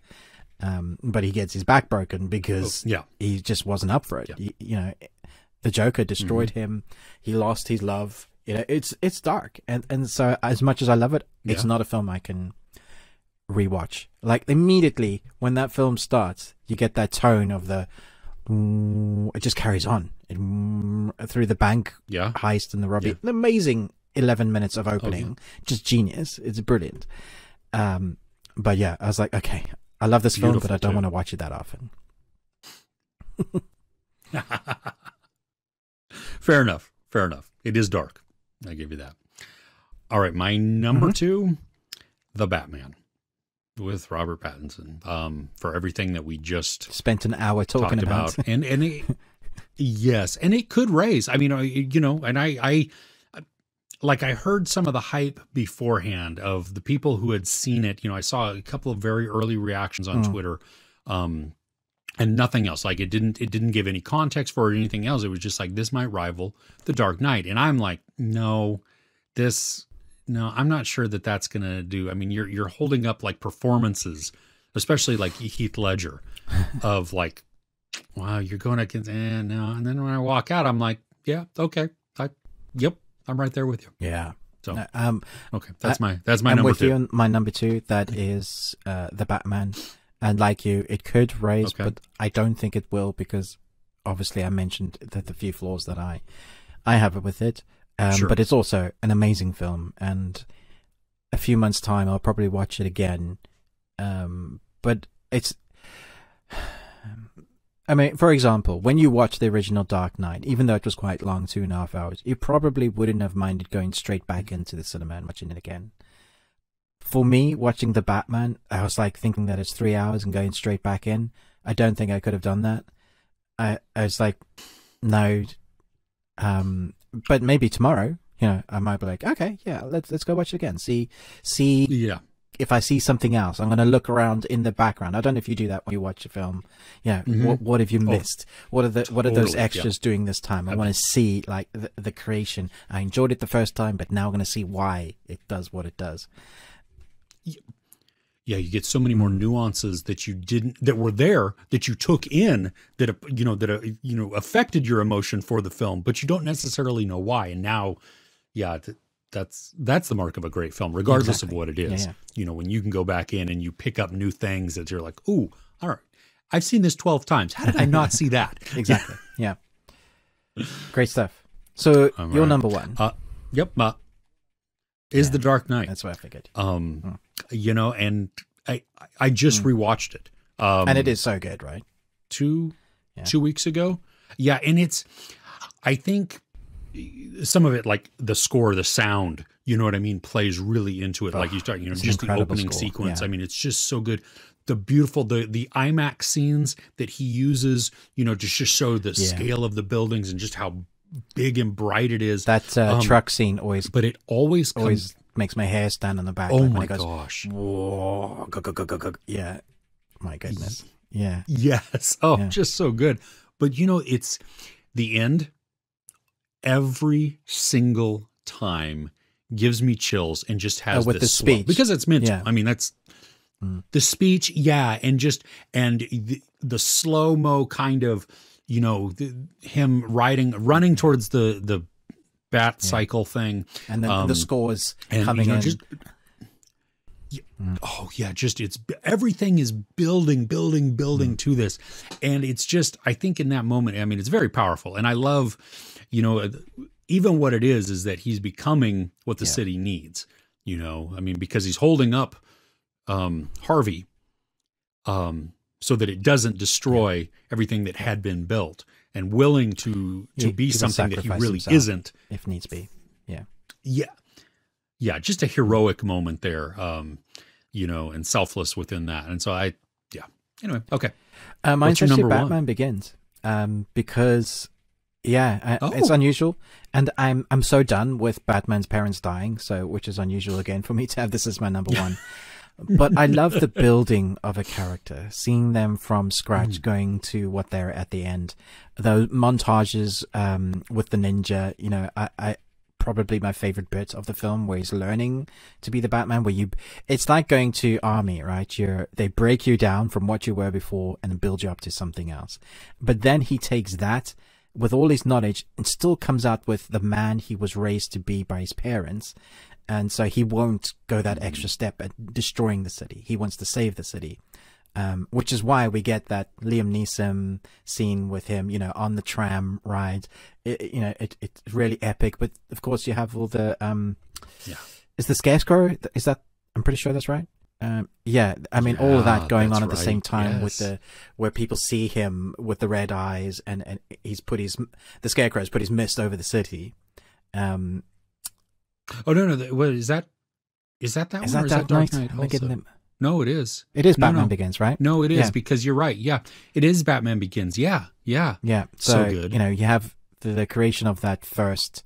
But he gets his back broken because he just wasn't up for it. Yeah. You know, the Joker destroyed him. He lost his love. You know, it's dark, and so as much as I love it, it's not a film I can rewatch. Like, immediately when that film starts, you get that tone of it just carries on through the bank heist and the robbery. An amazing 11 minutes of opening, just genius. It's brilliant. But yeah, I was like, okay, I love this film, but I don't want to watch it that often. Fair enough. It is dark. I give you that. All right, my number 2, The Batman with Robert Pattinson. For everything that we just spent an hour talking about. and yes, and it could raise. I mean, you know, and I heard some of the hype beforehand of the people who had seen it. You know, I saw a couple of very early reactions on Twitter, and nothing else. Like, it didn't give any context for it or anything else. It was just like, this might rival The Dark Knight. And I'm like, no, no, I'm not sure that that's going to do. I mean, you're holding up like performances, especially like Heath Ledger, of like, wow, you're going against, no. And then when I walk out, I'm like, yeah, okay, yep, I'm right there with you. Yeah. So, okay, that's my I'm number with 2. you on my number 2. That is the Batman, and like you, it could raise, but I don't think it will, because obviously I mentioned that the few flaws that I have with it. Sure. But it's also an amazing film, and a few months' time I'll probably watch it again. But it's, I mean, for example, when you watch the original Dark Knight, even though it was quite long, 2.5 hours, you probably wouldn't have minded going straight back into the cinema and watching it again. For me, watching the Batman, I was like thinking that it's 3 hours and going straight back in. I don't think I could have done that. I was like, no. But maybe tomorrow, I might be like, okay, yeah, let's go watch it again. See, yeah. If I see something else, I'm going to look around in the background. I don't know if you do that when you watch a film. Yeah, what have you missed? What are those extras doing this time? I want to see like the creation. I enjoyed it the first time, but now I'm going to see why it does what it does. Yeah, you get so many more nuances that were there, that you took in, that affected your emotion for the film, but you don't necessarily know why. And now, yeah, that's the mark of a great film, regardless of what it is. Yeah. When you can go back in and you pick up new things that you're like, ooh, all right, I've seen this 12 times. How did I not see that? Exactly. Yeah. Great stuff. So your number 1. Yep. Is The Dark Knight. That's what I figured. And I just rewatched it. And it is so good, right? 2 weeks ago. Yeah. And I think some of it, like the score, the sound, you know what I mean, plays really into it. Like you start, just the opening sequence. Yeah. I mean, it's just so good. The beautiful, the IMAX scenes that he uses, to just show the scale of the buildings and just how big and bright it is. That truck scene always, but it always makes my hair stand on the back. Oh like my when it goes, gosh! Whoa, go. Yeah, my goodness. Yeah. Yes. Just so good. But it's the end. Every single time gives me chills and just has with this the speech, because it's meant to. Yeah. I mean, that's the speech. Yeah. And the slow-mo kind of, him running towards the bat cycle thing. And then the scores coming in. Everything is building to this. And it's just, I think in that moment, I mean, it's very powerful. And I love, even what it is that he's becoming what the city needs, I mean, because he's holding up Harvey so that it doesn't destroy everything that had been built, and willing to be something that he really isn't. If needs be. Yeah. Yeah. Yeah. Just a heroic moment there, and selfless within that. And so anyway, okay. Mine's actually Batman Begins, because it's unusual, and I'm so done with Batman's parents dying, which is unusual again for me to have this as my number 1. But I love the building of a character, seeing them from scratch, going to what they're at the end. Those montages with the ninja, I probably my favorite bit of the film, where he's learning to be the Batman, it's like going to army, right? They break you down from what you were before and build you up to something else. But then he takes that with all his knowledge and still comes out with the man he was raised to be by his parents. And so he won't go that extra step at destroying the city. He wants to save the city, which is why we get that Liam Neeson scene with him, on the tram ride. It's really epic. But of course, you have all the is the Scarecrow? Is that? I'm pretty sure that's right. I mean, all of that going on at the same time, with where people see him with the red eyes, and the Scarecrow's put his mist over the city. Oh no! What is that? Is that one? Or is that Dark Knight also? No, it is. It is Batman Begins, right? No, it is, because you're right. Yeah, it is Batman Begins. Yeah. So good. You have the creation of that first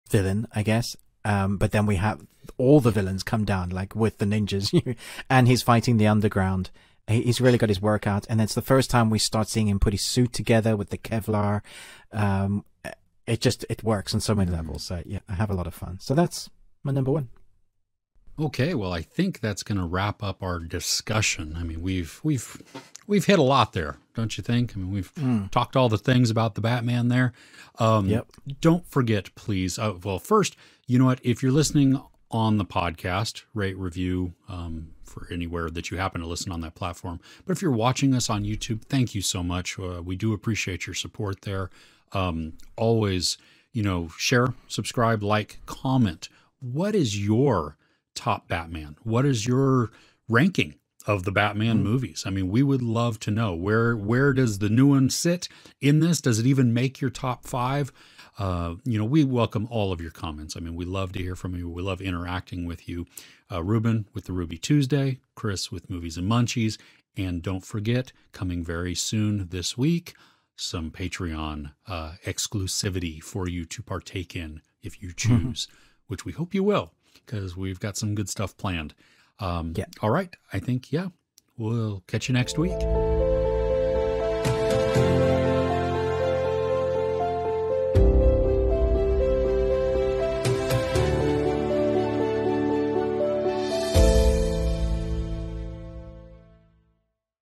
villain, I guess. But then we have all the villains come down, like with the ninjas, and he's fighting the underground. He's really got his work out, and it's the first time we start seeing him put his suit together with the Kevlar. It works on so many levels. So yeah, I have a lot of fun. So that's my number one. Okay, well, I think that's going to wrap up our discussion. I mean, we've hit a lot there, don't you think? I mean, we've talked all the things about the Batman there. Yep. Don't forget, please. Well, first, you know what? If you're listening on the podcast, rate, review for anywhere that you happen to listen on that platform. But if you're watching us on YouTube, thank you so much. We do appreciate your support there. Always, share, subscribe, like, comment. What is your top Batman? What is your ranking of the Batman movies? I mean, we would love to know where does the new one sit in this? Does it even make your top 5? We welcome all of your comments. I mean, we love to hear from you. We love interacting with you. Ruben with the Ruby Tuesday, Chris with Movies and Munchies, and don't forget, coming very soon this week, some Patreon exclusivity for you to partake in if you choose, which we hope you will, because we've got some good stuff planned. All right. I think, we'll catch you next week.